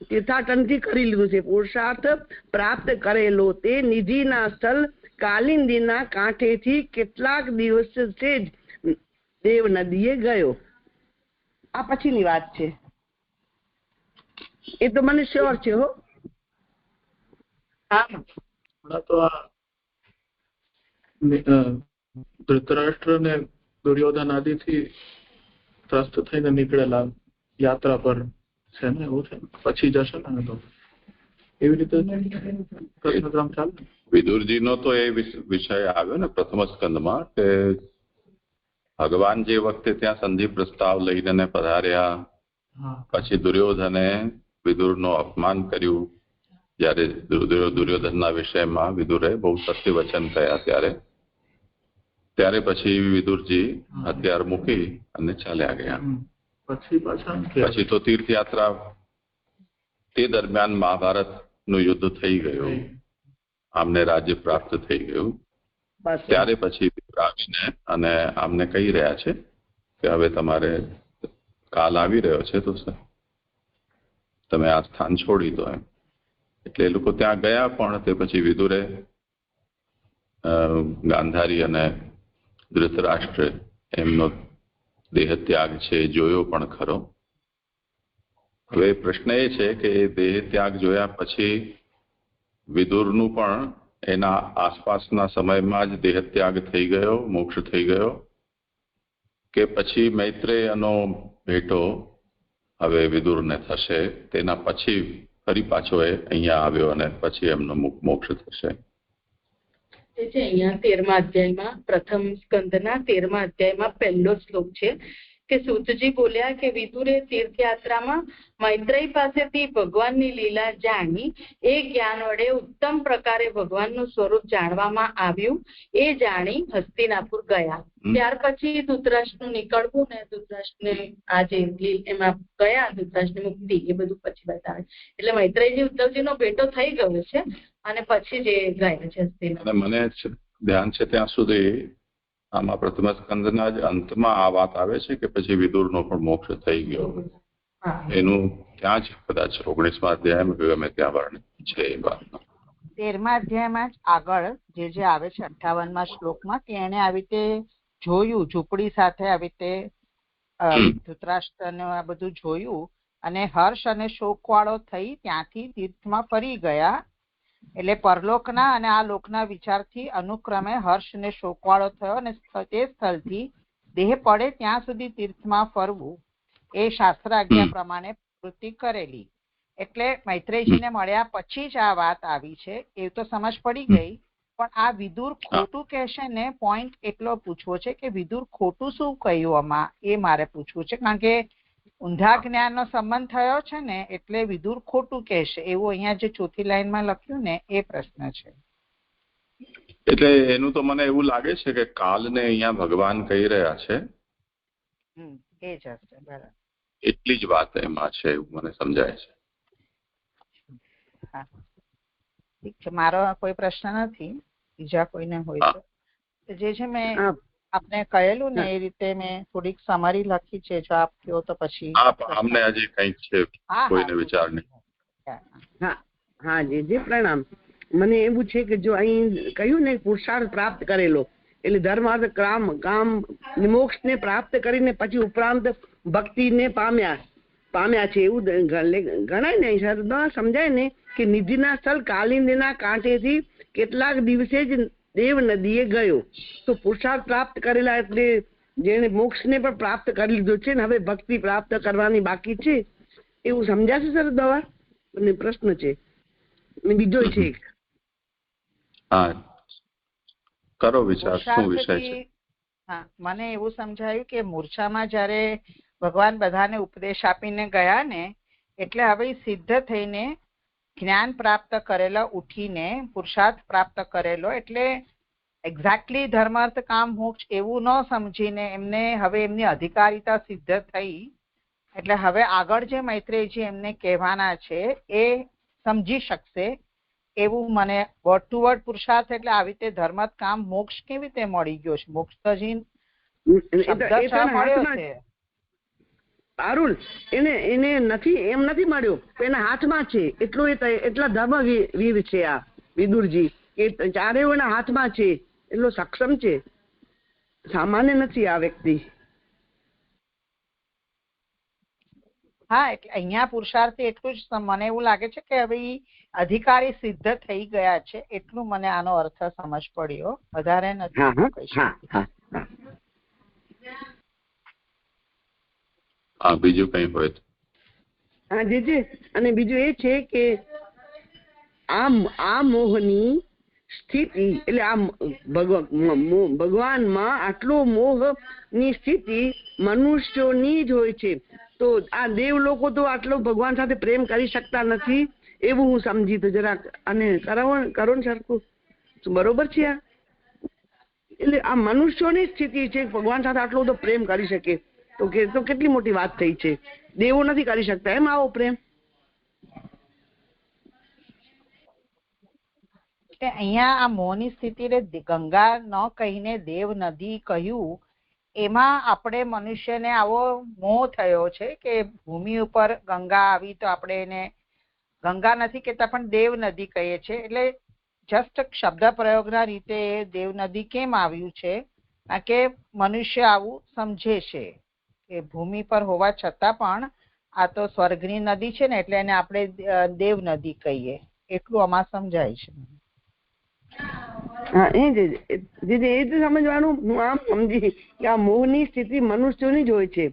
તીર્થાટનથી કરી લીધું છે. પુરુષાર્થ પ્રાપ્ત કરેલો તે નિધિના સ્થળ કાલિંદીના કાંઠેથી કેટલાક દિવસ છે જ દેવ નદીએ ગયો. આ પછીની વાત છે, એ તો મને શ્યોર છે હો. તો આ ધૃતરાષ્ટ્ર ને દુર્યોધન આદિ થી ત્રસ્ત થઈને નીકળેલા યાત્રા પર છે ને, એવું છે. પછી જશે ને તો એવી રીતે કૃષ્ણક્રમ ચાલે. વિદુરજીનો તો એ વિષય આવ્યો ને પ્રથમ સ્કંદમાં કે ભગવાન જે વખતે ત્યાં સંધિ પ્રસ્તાવ લઈને પધાર્યા, પછી દુર્યોધને વિદુરનો અપમાન કર્યું. જયારે દુર્યોધનના વિષયમાં વિદુરે બહુ સત્ય વચન કહ્યા, ત્યારે પછી વિદુરજી હથિયાર મૂકી અને ચાલ્યા ગયા. પછી તો તીર્થયાત્રા, તે દરમિયાન મહાભારતનું યુદ્ધ થઈ ગયું, આમને રાજ્ય પ્રાપ્ત થઈ ગયું. ત્યારે પછી આવીને અને આમને કહી રહ્યા છે કે હવે તમારે કાલ આવી રહ્યો છે તો તમે આ સ્થાન છોડી દો એમ. એટલે એ લોકો ત્યાં ગયા, પણ તે પછી વિદુરે ગાંધારી અને ધૃતરાષ્ટ્ર એમનો દેહ ત્યાગ છે જોયો પણ ખરો. હવે પ્રશ્ન એ છે કે દેહ ત્યાગ જોયા પછી વિદુરનું પણ એના આસપાસના સમયમાં જ દેહ ત્યાગ થઈ ગયો, મોક્ષ થઈ ગયો, કે પછી મૈત્રેયનો ભેટો હવે વિદુરને થશે, તેના પછી ફરી પાછો એ અહીંયા આવ્યો અને પછી એમનો મોક્ષ થશે? એ છે અહીંયા 13મા અધ્યાયમાં, પ્રથમ સ્કંદના 13મા અધ્યાયમાં પહેલો શ્લોક છે કે સૂતજી બોલ્યા કે વિદુરે તીર્થયાત્રામાં મૈત્રેય પાસેથી ભગવાનની લીલા જાણી એ જ્ઞાન વડે ઉત્તમ પ્રકારે ભગવાનનું સ્વરૂપ જાણવામાં આવ્યું. એ જાણી હસ્તિનાપુર ગયા. ત્યાર પછી ધૃતરાષ્ટ્રનું નીકળવું ને ધૃતરાષ્ટ્રને આ જે એમાં ગયા, ધૃતરાષ્ટ્રની મુક્તિ, એ બધું પછી બતાવે. એટલે મૈત્રેયજી ઉદ્ધવજીનો ભેટો થઈ ગયો છે અને પછી જે ગયા છે હસ્તિનાપુર. મને ધ્યાન છે ત્યાં સુધી આમાં પ્રથમ સ્કંદના જ અંતમાં આ વાત આવે છે કે પછી વિદુરનો પણ મોક્ષ થઈ ગયો? એનું ત્યાં જ કદાચ 19મા અધ્યાયમાં ગમે ત્યાં વર્ણન છે એ વાતમાં. 13મા અધ્યાયમાં જ આગળ જે આવે છે 58મા શ્લોકમાં કે એને આવી રીતે જોયું, ઝૂંપડી સાથે આવી રીતે ધૃતરાષ્ટ્રને આ બધું જોયું અને હર્ષ અને શોકવાળો થઈ ત્યાંથી તીર્થમાં ફરી ગયા. એટલે પરલોકના અને આ લોકના વિચારથી અનુક્રમે હર્ષ ને શોકવાળો થયો અને તે સ્થળથી દેહ પડે ત્યાં સુધી તીર્થમાં ફરવું એ શાસ્ત્ર આજ્ઞા પ્રમાણે પ્રવૃત્તિ કરેલી. એટલે મૈત્રેયજીને મળ્યા પછી જ આ વાત આવી છે એ તો સમજ પડી ગઈ. પણ આ વિદુર ખોટું કહેશે ને, પોઈન્ટ એટલો પૂછવો છે કે વિદુર ખોટું શું કહ્યું આમાં, એ મારે પૂછવું છે. કારણ કે ઊંધા જ્ઞાનનો સંબંધ થયો છે ને એટલે વિદુર ખોટું કહેશે એવું અહીંયા જે ચોથી લાઈનમાં લખ્યું ને એ પ્રશ્ન છે. એટલે એનું તો મને એવું લાગે છે કે કાલને અહીંયા ભગવાન કહી રહ્યા છે, એ જ હશે. બરાબર, એટલી જ વાત એમાં છે એવું મને સમજાય છે. હા ઠીક છે, મારો કોઈ પ્રશ્ન નથી. બીજા કોઈને હોય તો જે છે મેં આપને કહેલું ને એ રીતે મેં થોડીક સમરી લખી છે, જો આપ કહો તો પછી. અમને હજી કંઈક છે કોઈને વિચાર નહીં? હા જી પ્રણામ. મને એવું છે કે જો અહીં કહ્યું ને પુરુષાર્થ પ્રાપ્ત કરેલો એટલે ધર્મ અર્થ કામ મોક્ષ ને પ્રાપ્ત કરીને પછી ઉપરાંત ભક્તિ ને પામ્યા છે એવું ગણાય ને. સમજાય ને કે નિધિના સ્થળ કાલિંદીના કાંઠેથી કેટલાક દિવસે જ દેવ નદીએ ગયો. તો પુરુષાર્થ પ્રાપ્ત કરેલા એટલે જેને મોક્ષ ને પણ પ્રાપ્ત કરી લીધો છે ને હવે ભક્તિ પ્રાપ્ત કરવાની બાકી છે એવું સમજાશે સર દવા? અને પ્રશ્ન છે બીજો છે. હા કરો વિચાર, શું વિષય છે? હા, મને એવું સમજાયું કે મૂર્છામાં જયારે ભગવાન બધાને ઉપદેશ આપીને ગયા ને એટલે હવે સિદ્ધ થઈને જ્ઞાન પ્રાપ્ત કરેલો ઉઠીને પુરુષાર્થ પ્રાપ્ત કરેલો એટલે એક્ઝેક્ટલી ધર્માર્થ કામ મોક્ષ એવું ન સમજીને એમને હવે એમની અધિકારીતા સિદ્ધ થઈ એટલે હવે આગળ જે મૈત્રેયજી એમને કહેવાના છે એ સમજી શકશે એવું મને. વર્ડ ટુ વર્ડ પુરુષાર્થ એટલે આવી રીતે ધર્માર્થ કામ મોક્ષ કેવી રીતે મળી ગયો છે? મોક્ષ તો મળ્યો છે અરુણ, એને નથી એમ નથી મળ્યો, એના હાથમાં છે. એટલા ધર્મવીર છે આ વિદુરજી કે ચારેય એના હાથમાં છે, એટલો સક્ષમ છે, સામાન્ય નથી આ વ્યક્તિ. હા, એટલે અહીંયા પુરુષાર્થી એટલું જ મને એવું લાગે છે કે હવે અધિકારી સિદ્ધ થઈ ગયા છે એટલું મને આનો અર્થ સમજ પડ્યો, વધારે નથી. બીજું કઈ હોય તો? હા જી. અને બીજું એ છે કે આ મોહની સ્થિતિ એટલે આ ભગવાનમાં આટલો મોહની સ્થિતિ મનુષ્યોની જ હોય છે. તો આ દેવ લોકો તો આટલો ભગવાન સાથે પ્રેમ કરી શકતા નથી એવું હું સમજી. તો જરાક અને કરો ને સરખું, બરોબર છે આ? એટલે આ મનુષ્યોની સ્થિતિ છે ભગવાન સાથે આટલો બધો પ્રેમ કરી શકે તો કેટલી મોટી વાત થઈ છે. દેવો નથી કરી શકતા એમ આવો પ્રેમ. અહીંયા આ મોહની સ્થિતિ ગંગા ન કહીને દેવ નદી કહ્યું એમાં આપણે મનુષ્યને આવો મોહ થયો છે કે ભૂમિ ઉપર ગંગા આવી તો આપણે એને ગંગા નથી કહેતા પણ દેવ નદી કહીએ છીએ. એટલે જસ્ટ શબ્દ પ્રયોગના રીતે દેવ નદી કેમ આવ્યું છે? કારણ કે મનુષ્ય આવું સમજે છે કે ભૂમિ પર હોવા છતાં પણ આ તો સ્વર્ગની નદી છે ને એટલે એને આપણે દેવ નદી કહીએ, એટલું આમાં સમજાય છે. હા એ જ સમજવાનું. હું આમ સમજી કે આ મોહની સ્થિતિ મનુષ્યોની જ હોય છે.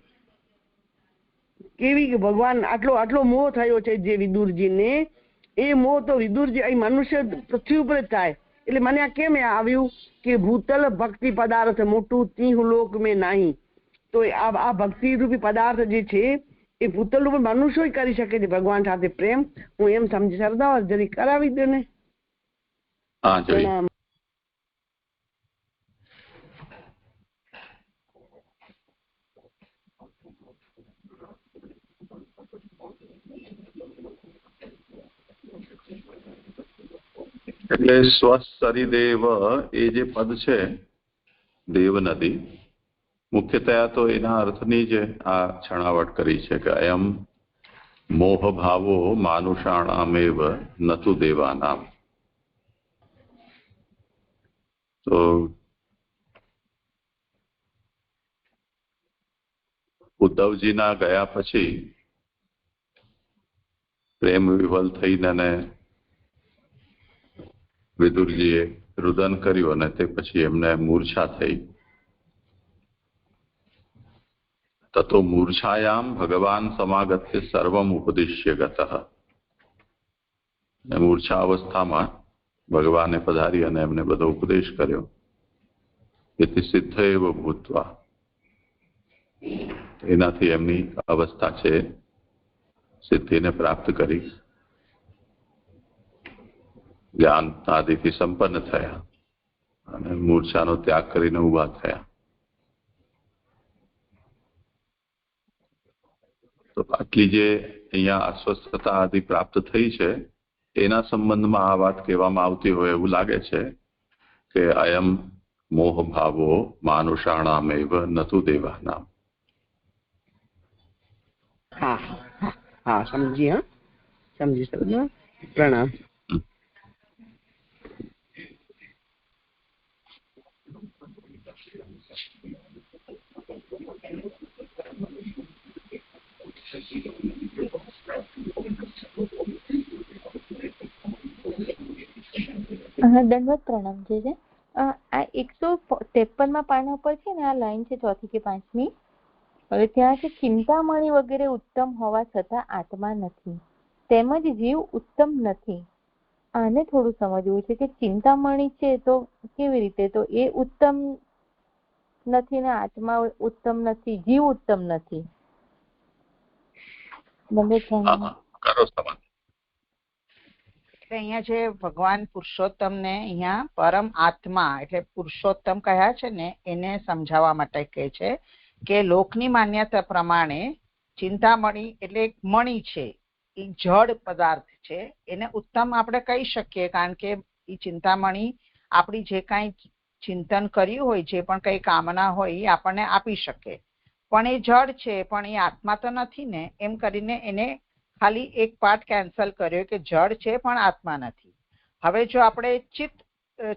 કેવી કે ભગવાન આટલો મોહ થયો છે જે વિદુરજીને, એ મોહ તો વિદુરજી અહીં મનુષ્ય પૃથ્વી ઉપર જ થાય. એટલે મને આ કેમ આવ્યું કે ભૂતલ ભક્તિ પદાર્થ મોટું તીહ લોક મેં નહીં. તો આ ભક્તિ રૂપી પદાર્થ જે છે એ ભૂતલ રૂપે મનુષ્ય કરી શકે છે ભગવાન સાથે પ્રેમ. હું એમ સમજી સરદાર જરી કરાવી દો ને. હા જોઈએ. પ્રણામ. એટલે સ્વસરિદેવ એ જે પદ છે દેવ નદી, મુખ્યતયા તો એના અર્થની જ આ છણાવટ કરી છે કે અયમ મોહ ભાવો માનુષાણામેવ નતુ દેવાનામ. તો ઉદ્ધવજીના ગયા પછી પ્રેમ વિવલ થઈને વિદુરજીએ રુદન કર્યું અને તે પછી એમને મૂર્છા થઈ. તતો મૂર્છાયામ ભગવાન સમાગત્ય સર્વમ ઉપદિશ્ય ગતઃ. મૂર્છા અવસ્થામાં ભગવાને પધારી અને એમને બધો ઉપદેશ કર્યો. એથી સિદ્ધ એવ ભૂત્વા, એનાથી એમની અવસ્થા છે સિદ્ધિને પ્રાપ્ત કરી, જ્ઞાન આદિથી સંપન્ન થયા અને મૂર્છાનો ત્યાગ કરીને ઉભા થયા. તો આટલી જે અહીંયા અસ્વસ્થતા આદિ પ્રાપ્ત થઈ છે એના સંબંધમાં આ વાત કહેવામાં આવતી હોય એવું લાગે છે કે અયમ મોહ ભાવો માનુષાણામેવ નતુ દેવાનામ. હા હા હા સમજી. હા સમજી સરદાર. પ્રણામ. દંડવત પ્રણામ છે. આ 153 પાના પર છે ને, આ લાઈન છે 4થી કે 5મી. હવે ત્યાં છે ચિંતામણી વગેરે ઉત્તમ હોવા છતાં આત્મા નથી, તેમજ જીવ ઉત્તમ નથી. આને થોડું સમજવું છે કે ચિંતામણી છે તો કેવી રીતે, તો એ ઉત્તમ નથી ને આત્મા ઉત્તમ નથી, જીવ ઉત્તમ નથી. કરો સમાન. અહીંયા જે ભગવાન પુરુષોત્તમ ને અહીંયા પરમ આત્મા એટલે પુરુષોત્તમ કહ્યા છે ને, એને સમજાવવા માટે કહે છે કે લોકની માન્યતા પ્રમાણે ચિંતામણી એટલે એક મણી છે, એ જડ પદાર્થ છે. એને ઉત્તમ આપણે કહી શકીએ કારણ કે એ ચિંતામણી આપણી જે કાંઈ ચિંતન કર્યું હોય, જે પણ કઈ કામના હોય એ આપણને આપી શકે. પણ એ જડ છે, પણ એ આત્મા તો નથી ને, એમ કરીને એને ખાલી એક પાર્ટ કેન્સલ કર્યો કે જડ છે પણ આત્મા નથી. હવે જો આપણે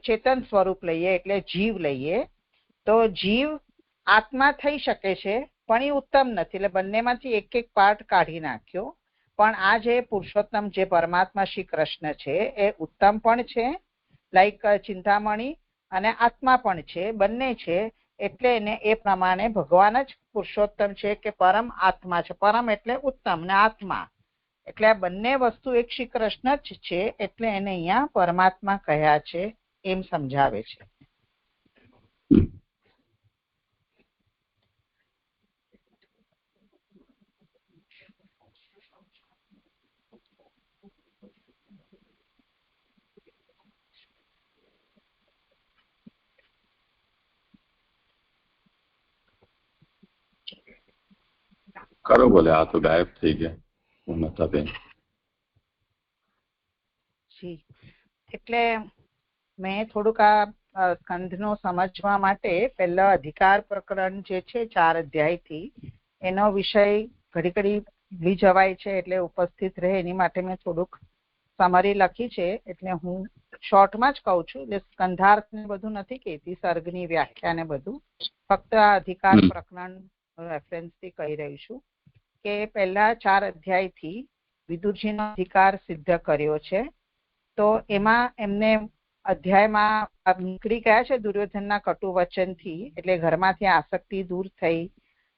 ચેતન સ્વરૂપ લઈએ એટલે જીવ લઈએ તો જીવ આત્મા થઈ શકે છે પણ એ ઉત્તમ નથી. એટલે બંનેમાંથી એક એક પાર્ટ કાઢી નાખ્યો. પણ આ જે પુરુષોત્તમ જે પરમાત્મા શ્રી કૃષ્ણ છે એ ઉત્તમ પણ છે, લાઈક ચિંતામણી, અને આત્મા પણ છે, બંને છે. એટલે એને એ પ્રમાણે ભગવાન જ પુરુષોત્તમ છે કે પરમ આત્મા છે. પરમ એટલે ઉત્તમ ને આત્મા એટલે આ બંને વસ્તુ એક શ્રી કૃષ્ણ જ છે. એટલે એને અહીંયા પરમાત્મા કહ્યા છે એમ સમજાવે છે. કરો બોલે. આ તો ગાયબ થઈ ગયા નતા બેન. એટલે મેં થોડુંક આ સ્કંધનો સમજવા માટે પહેલા અધિકાર પ્રકરણ જે છે 4 અધ્યાયથી એનો વિષય ઘડી ઘડી ભૂલી જવાય છે, એટલે ઉપસ્થિત રહે એની માટે મેં થોડુંક સમરી લખી છે. એટલે હું શોર્ટમાં જ કહું છું. એટલે સ્કંધાર્થ ને બધું નથી કહેતી, સર્ગની વ્યાખ્યા ને બધું, ફક્ત આ અધિકાર પ્રકરણ રેફરન્સથી કહી રહી છું કે પહેલા 4 અધ્યાયથી વિદુરજીનો અધિકાર સિદ્ધ કર્યો છે. તો એમાં એમને અધ્યાયમાં નીકળી ગયા છે દુર્યોધનના કટુ વચનથી, એટલે ઘરમાંથી આસક્તિ દૂર થઈ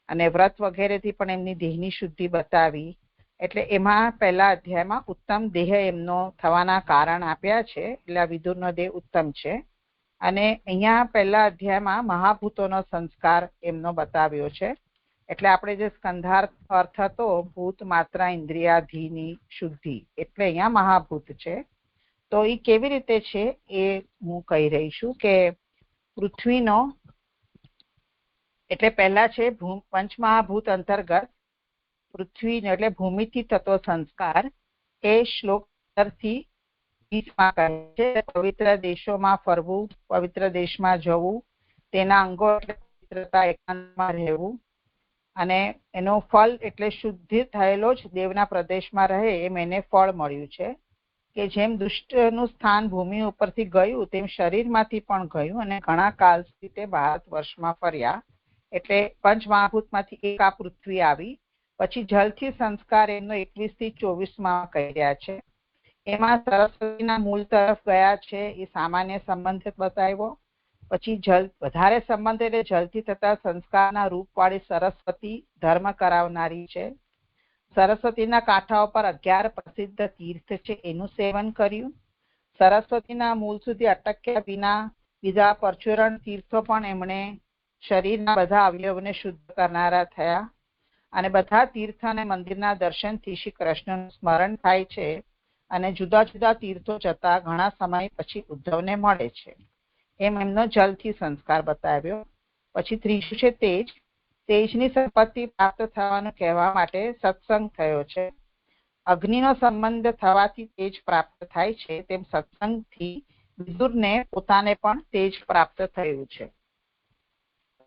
અને વ્રત વગેરેથી પણ એમની દેહની શુદ્ધિ બતાવી. એટલે એમાં પહેલા અધ્યાયમાં ઉત્તમ દેહ એમનો થવાના કારણ આપ્યા છે, એટલે આ વિદુરનો દેહ ઉત્તમ છે. અને અહીંયા પહેલા અધ્યાયમાં મહાભૂતોનો સંસ્કાર એમનો બતાવ્યો છે. એટલે આપણે જે સ્કંધાર્થ અર્થ હતો ભૂત માત્રા ઇન્દ્રિયાધીની શુદ્ધિ, એટલે અહીંયા મહાભૂત છે. તો એ કેવી રીતે છે એ હું કહી રહી છું કે પૃથ્વીનો એટલે પહેલા છે પંચમહાભૂત અંતર્ગત પૃથ્વી એટલે ભૂમિથી થતો સંસ્કાર. એ શ્લોક 15 થી 20 કહે છે પવિત્ર દેશોમાં ફરવું, પવિત્ર દેશમાં જવું, તેના અંગો એટલે પવિત્રતા, એકાંતમાં રહેવું, અને એનો ફળ એટલે શુદ્ધિ થયેલો જ દેવના પ્રદેશમાં રહે એમ એને ફળ મળ્યું છે. કે જેમ દુષ્ટનું સ્થાન ભૂમિ ઉપરથી ગયું તેમ શરીરમાંથી પણ ગયું અને ઘણા કાલ સુધી તે ભારત વર્ષમાં ફર્યા. એટલે પંચમહાભૂતમાંથી એક આ પૃથ્વી આવી. પછી જલથી સંસ્કાર એમનો 21 થી 24 કહી રહ્યા છે. એમાં સરસ્વતીના મૂળ તરફ ગયા છે, એ સામાન્ય સંબંધ બતાવ્યો. પછી જલ વધારે સંબંધ એટલે જલથી થતા સંસ્કારના રૂપવાળી સરસ્વતી ધર્મ કરાવનારી છે. સરસ્વતીના કાંઠા ઉપર 11 પ્રસિદ્ધ તીર્થ છે, એનું સેવન કર્યું. સરસ્વતીના મૂળ સુધી અટક્યા વિના બીજા પરચુરણ તીર્થો પણ એમણે શરીરના બધા અવયવને શુદ્ધ કરનારા થયા. અને બધા તીર્થ અને મંદિરના દર્શનથી શ્રી કૃષ્ણનું સ્મરણ થાય છે અને જુદા જુદા તીર્થો જતા ઘણા સમય પછી ઉદ્ધવને મળે છે. એમ એમનો જલથી સંસ્કાર બતાવ્યો. પછી ત્રીજું છે તેજ. તેજની સંપત્તિ પ્રાપ્ત થવાનું કહેવા માટે સત્સંગ થયો છે. અગ્નિનો સંબંધ થવાથી તેજ પ્રાપ્ત થાય છે, તેમ સત્સંગથી વિદુરને પોતાને પણ તેજ પ્રાપ્ત થયું છે.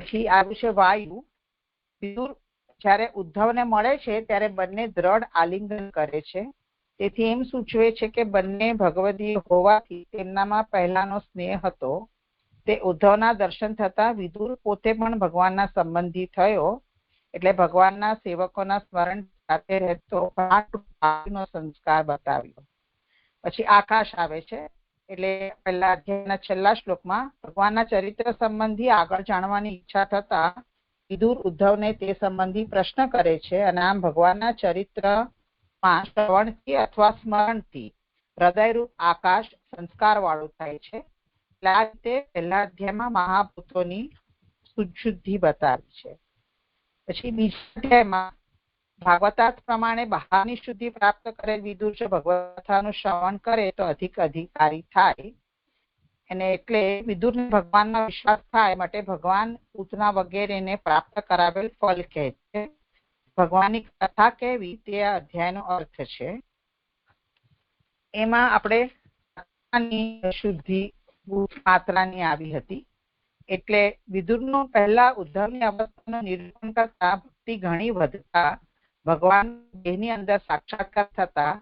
પછી આવ્યું છે વાયુ. વિદુર જ્યારે ઉદ્ધવને મળે છે ત્યારે બંને દ્રઢ આલિંગન કરે છે. તેથી એમ સૂચવે છે કે બંને ભગવદી હોવાથી તેમનામાં પહેલાનો સ્નેહ હતો. તે ઉદ્ધવના દર્શન થતા વિદુર પોતે પણ ભગવાનના સંબંધી થયો. એટલે ભગવાનના સેવકોના સ્મરણ સાથે રહેતો નો સંસ્કાર બતાવ્યો. પછી આકાશ આવે છે. એટલે પહેલા અધ્યાયના છેલ્લા શ્લોકમાં ભગવાનના ચરિત્ર સંબંધી આગળ જાણવાની ઈચ્છા થતા વિદુર ઉદ્ધવને તે સંબંધી પ્રશ્ન કરે છે. અને આમ ભગવાનના ચરિત્રમાં શ્રવણથી અથવા સ્મરણથી હૃદયરૂપ આકાશ સંસ્કાર વાળું થાય છે. એટલે આ રીતે પહેલા અધ્યાયમાં મહાભૂતોની શુદ્ધિ બતાવી છે. પછી બીજા અધ્યાયમાં ભાગવતાર્થ પ્રમાણે બહારની શુદ્ધિ પ્રાપ્ત કરેલ વિદુર જો ભગવત કથાનું શ્રવણ કરે તો અધિક અધિકારી થાય. અને એટલે વિદુરને ભગવાનનો વિશ્વાસ થાય માટે ભગવાન પૂતના વગેરેને પ્રાપ્ત કરાવેલ ફળ કહે છે. ભગવાનની કથા કહેવી તે આ અધ્યાયનો અર્થ છે. એમાં આપણે શુદ્ધિ માત્રાની આવી હતી. એટલે વિદુરનું પહેલા ઉદ્ધવની અવસ્થાનું નિરૂપણ કરતા ભક્તિ ઘણી વધતા ભગવાન દેહની અંદર સાક્ષાત્કાર થતા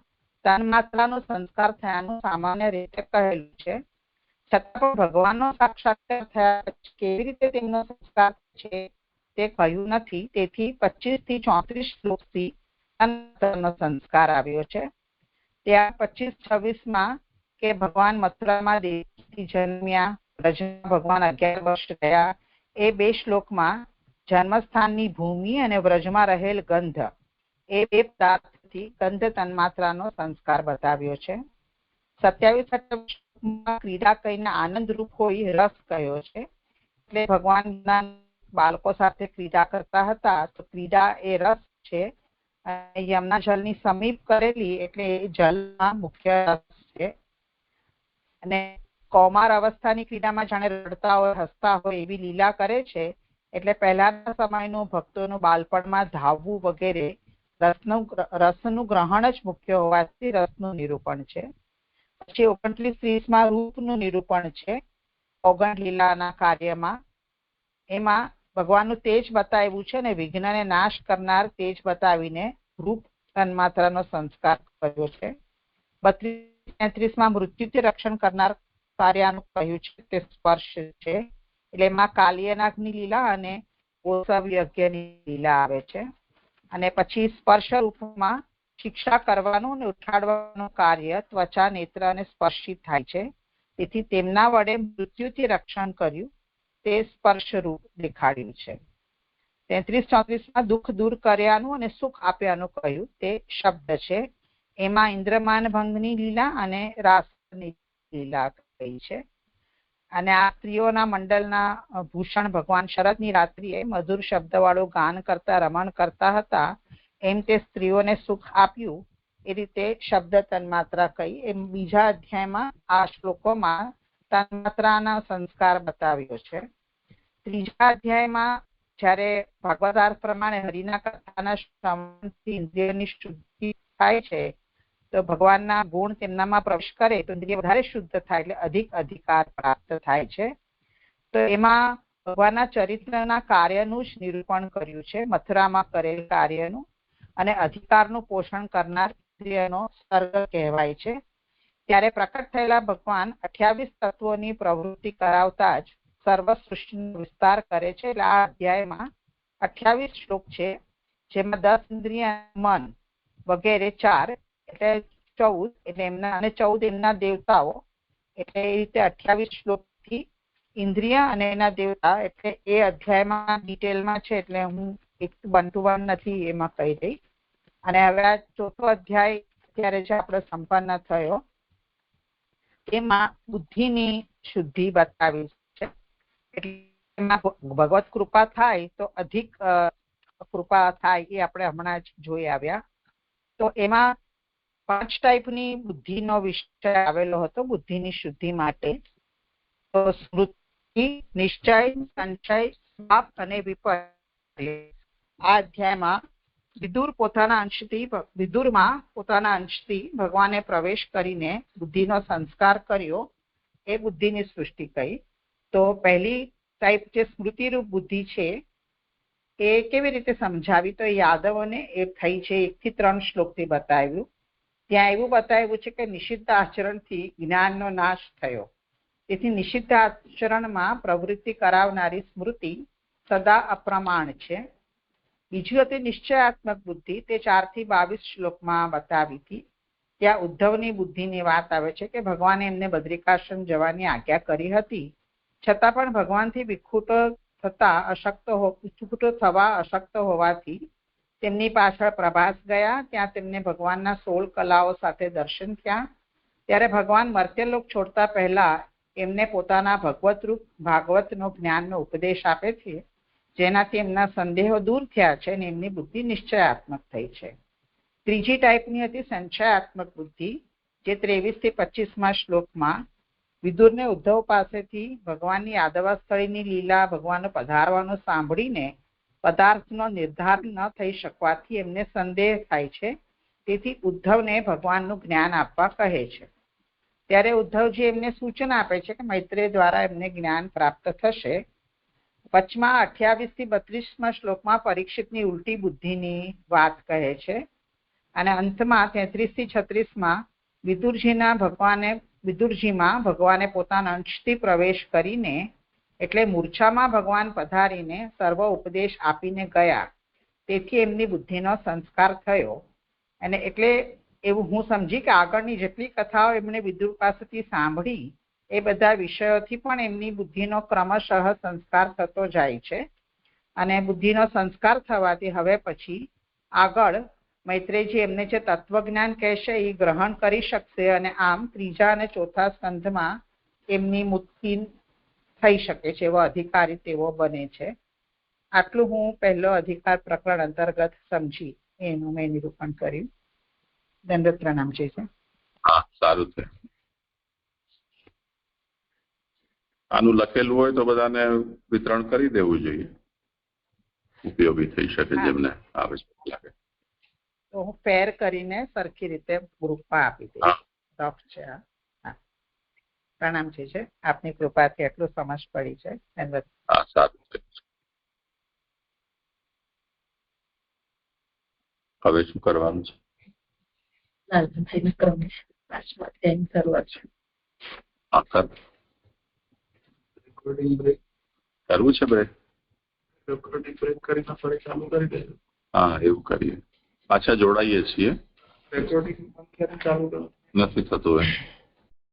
તન માત્રાનો સંસ્કાર થયાનું સામાન્ય રીતે કહેલું છે. છતાં પણ ભગવાનનો સાક્ષાત્કાર થયા પછી કેવી રીતે તેમનો સંસ્કાર છે તે કહ્યું નથી. તેથી 25 થી 34 શ્લોકથી સંસ્કાર આવ્યો છે. ત્યાં 25-26 કે ભગવાન મથુરામાં દેવથી જન્મ્યા, બ્રજમાં ભગવાન 11 વર્ષ રહ્યા. એ 2 શ્લોકમાં જન્મસ્થાનની ભૂમિ અને વ્રજમાં રહેલ ગંધ એ 2 પદાર્થથી ગંધ તન્માત્રાનો સંસ્કાર બતાવ્યો છે. 27-28 ક્રીડા કહીને આનંદરૂપ હોય રસ કયો છે. એટલે ભગવાનના બાળકો સાથે ક્રીડા કરતા હતા તો ક્રીડા એ રસ છે. યમુના જળની સમીપ કરેલી એટલે એ જલમાં મુખ્ય રસ છે. અને કૌમાર અવસ્થાની ક્રીડામાં જાણે રડતા હોય હસતા હોય એવી લીલા કરે છે. એટલે પહેલાના સમયનું ભક્તોનું બાળપણમાં ધાવવું વગેરે રસનું ગ્રહણ જ મુખ્ય હોવાથી રસનું નિરૂપણ છે. પછી 29-30 રૂપનું નિરૂપણ છે. ઓગણ લીલાના કાર્યમાં એમાં ભગવાનનું તેજ બતાવ્યું છે અને વિઘ્નને નાશ કરનાર તેજ બતાવીને રૂપ તન્માત્રાનો સંસ્કાર કર્યો છે. 32-33 મૃત્યુથી રક્ષણ કરનાર કાર્યનું કહ્યું છે તે સ્પર્શ છે. એટલે એમાં કાલિયનાગની લીલા અને ઓસવ યજ્ઞની લીલા આવે છે. અને પછી સ્પર્શ રૂપમાં શિક્ષા કરવાનું અને ઉઠાડવાનું કાર્ય ત્વચા નેત્ર અને સ્પર્શી થાય છે. તેથી તેમના વડે મૃત્યુથી રક્ષણ કર્યું તે સ્પર્શરૂપ દેખાડ્યું છે. 33-34 દુઃખ દૂર કર્યાનું અને સુખ આપ્યાનું કહ્યું તે શબ્દ છે. એમાં ઇન્દ્રમાન ભંગની લીલા અને રાસની લીલા કહી છે. અને આ સ્ત્રીઓના મંડળના ભૂષણ ભગવાન શરદની રાત્રિએ મધુર શબ્દવાળું ગાન કરતા રમણ કરતા હતા, એમ તે સ્ત્રીઓને સુખ આપ્યું એ રીતે શબ્દ તન્માત્રા કહી. એમ બીજા અધ્યાયમાં આ શ્લોકોમાં તન્માત્રાના સંસ્કાર બતાવ્યો છે. ત્રીજા અધ્યાયમાં જ્યારે ભાગવતાર્થ પ્રમાણે હરિના કથાના શ્રવણથી ઇન્દ્રિયની શુદ્ધિ થાય છે, તો ભગવાનના ગુણ તેમનામાં પ્રવેશ કરે તો ઇન્દ્રિય વધારે શુદ્ધ થાય, એટલે અધિક અધિકાર પ્રાપ્ત થાય છે. તો એમાં ભગવાનના ચરિત્રના કાર્યનું જ નિરૂપણ કર્યું છે, મથુરામાં કરેલ કાર્યનું. અને અધિકારનું પોષણ કરનાર ઇન્દ્રિયનો સર્ગ કહેવાય છે. ત્યારે પ્રકટ થયેલા ભગવાન 28 તત્વોની પ્રવૃત્તિ કરાવતા જ સર્વ સૃષ્ટિનો વિસ્તાર કરે છે. એટલે આ અધ્યાયમાં 28 શ્લોક છે, જેમાં 10 ઇન્દ્રિય, મન વગેરે 4 એટલે 14, એટલે એમના અને 14 એમના દેવતાઓ, એટલે એ રીતે 28 શ્લોકથી ઇન્દ્રિય અને એના દેવતા, એટલે એ અધ્યાયમાં ડિટેલમાં છે, એટલે હું એક વન ટુ વન નથી એમાં કહી રહી. અને હવે આ ચોથો અધ્યાય અત્યારે જે આપણો સંપન્ન થયો, એમાં બુદ્ધિની શુદ્ધિ બતાવી છે. એટલે એમાં ભગવત કૃપા થાય તો અધિક કૃપા થાય, એ આપણે હમણાં જ જોઈ આવ્યા. તો એમાં 5 ટાઈપની બુદ્ધિનો વિષય આવેલો હતો બુદ્ધિની શુદ્ધિ માટે. તો સ્મૃતિ, નિશ્ચય, સંચય, સ્વાપ અને વિપર્ય. આ અધ્યાયમાં વિદુરમાં પોતાના અંશથી ભગવાને પ્રવેશ કરીને બુદ્ધિનો સંસ્કાર કર્યો, એ બુદ્ધિની સૃષ્ટિ કહી. તો પહેલી ટાઈપ જે સ્મૃતિરૂપ બુદ્ધિ છે એ કેવી રીતે સમજાવી, તો યાદવોને એ થઈ છે. 1 થી 3 શ્લોકથી બતાવ્યું. ત્યાં એવું બતાવ્યું છે કે નિષિદ્ધ આચરણથી જ્ઞાનનો નાશ થયો, તેથી નિષિદ્ધ આચરણમાં પ્રવૃત્તિ કરાવનારી સ્મૃતિ સદા અપ્રમાણ છે. બીજું હતી નિશ્ચયાત્મક બુદ્ધિ, તે 4 થી 22 શ્લોકમાં બતાવી હતી. ત્યાં ઉદ્ધવની બુદ્ધિની વાત આવે છે કે ભગવાને એમને બદ્રિકાશ્રમ જવાની આજ્ઞા કરી હતી, છતાં પણ ભગવાનથી વિખૂટો થવા અશક્ત હોવાથી તેમની પાછળ પ્રભાસ ગયા. ત્યાં તેમને ભગવાનના 16 કલાઓ સાથે દર્શન થયા. ત્યારે ભગવાન મર્ત્યલોક છોડતા પહેલા એમને પોતાના ભગવત રૂપ ભાગવતનો જ્ઞાનનો ઉપદેશ આપે છે, જેનાથી એમના સંદેહો દૂર થયા છે અને એમની બુદ્ધિ નિશ્ચયાત્મક થઈ છે. ત્રીજી ટાઈપની હતી સંચયાત્મક બુદ્ધિ, જે 23 થી 25 શ્લોકમાં વિદુરને ઉદ્ધવ પાસેથી ભગવાનની યાદવાસ્થળીની લીલા, ભગવાનનો પધારવાનું સાંભળીને પદાર્થનો નિર્ધાર ન થઈ શકવાથી એમને સંદેહ થાય છે, તેથી ઉદ્ધવને ભગવાનનું જ્ઞાન આપવા કહે છે. ત્યારે ઉદ્ધવજી એમને સૂચન આપે છે કે મૈત્રેય દ્વારા એમને જ્ઞાન પ્રાપ્ત થશે. વચમાં 28 થી 32 શ્લોકમાં પરીક્ષિતની ઉલટી બુદ્ધિની વાત કહે છે. અને અંતમાં 33 થી 36 વિદુરજીમાં ભગવાને પોતાના અંશથી પ્રવેશ કરીને, એટલે મૂર્છામાં ભગવાન પધારીને સર્વ ઉપદેશ આપીને ગયા, તેથી એમની બુદ્ધિનો સંસ્કાર થયો. અને એટલે એવું હું સમજી કે આગળની જેટલી કથાઓ એમણે વિદુર પાસેથી સાંભળી, એ બધા વિષયોથી પણ એમની બુદ્ધિનો ક્રમશઃ સંસ્કાર થતો જાય છે. અને બુદ્ધિનો સંસ્કાર થવાથી હવે પછી આગળ મૈત્રેયજી એમને જે તત્વજ્ઞાન કહેશે એ ગ્રહણ કરી શકશે, અને આમ ત્રીજા અને ચોથા સ્કંધમાં એમની મુક્તિ થઈ શકે છે, એવો અધિકારી તેવો બને છે. આટલું હું પહેલો અધિકાર પ્રકરણ અંતર્ગત સમજી એનું મેં નિરૂપણ કર્યું. દંડવત પ્રણામ છે. હા, સારું છે. આનું લખેલું હોય તો બધાને વિતરણ કરી દેવું જોઈએ, ઉપયોગી થઈ શકે જેમને આવશ્યક લાગે. તો હું ફેર કરીને સરખી રીતે ગ્રુપમાં આપી દઈશ. છે. હા, પ્રણામ છે. આપની કૃપાથી એટલું સમજ પડી છે. હા, સારું છે. હવે શું કરવાનું છે? કરવું છે બ્રેક? હા, એવું કરીએ. પાછા જોડાઈએ છીએ. નથી થતું.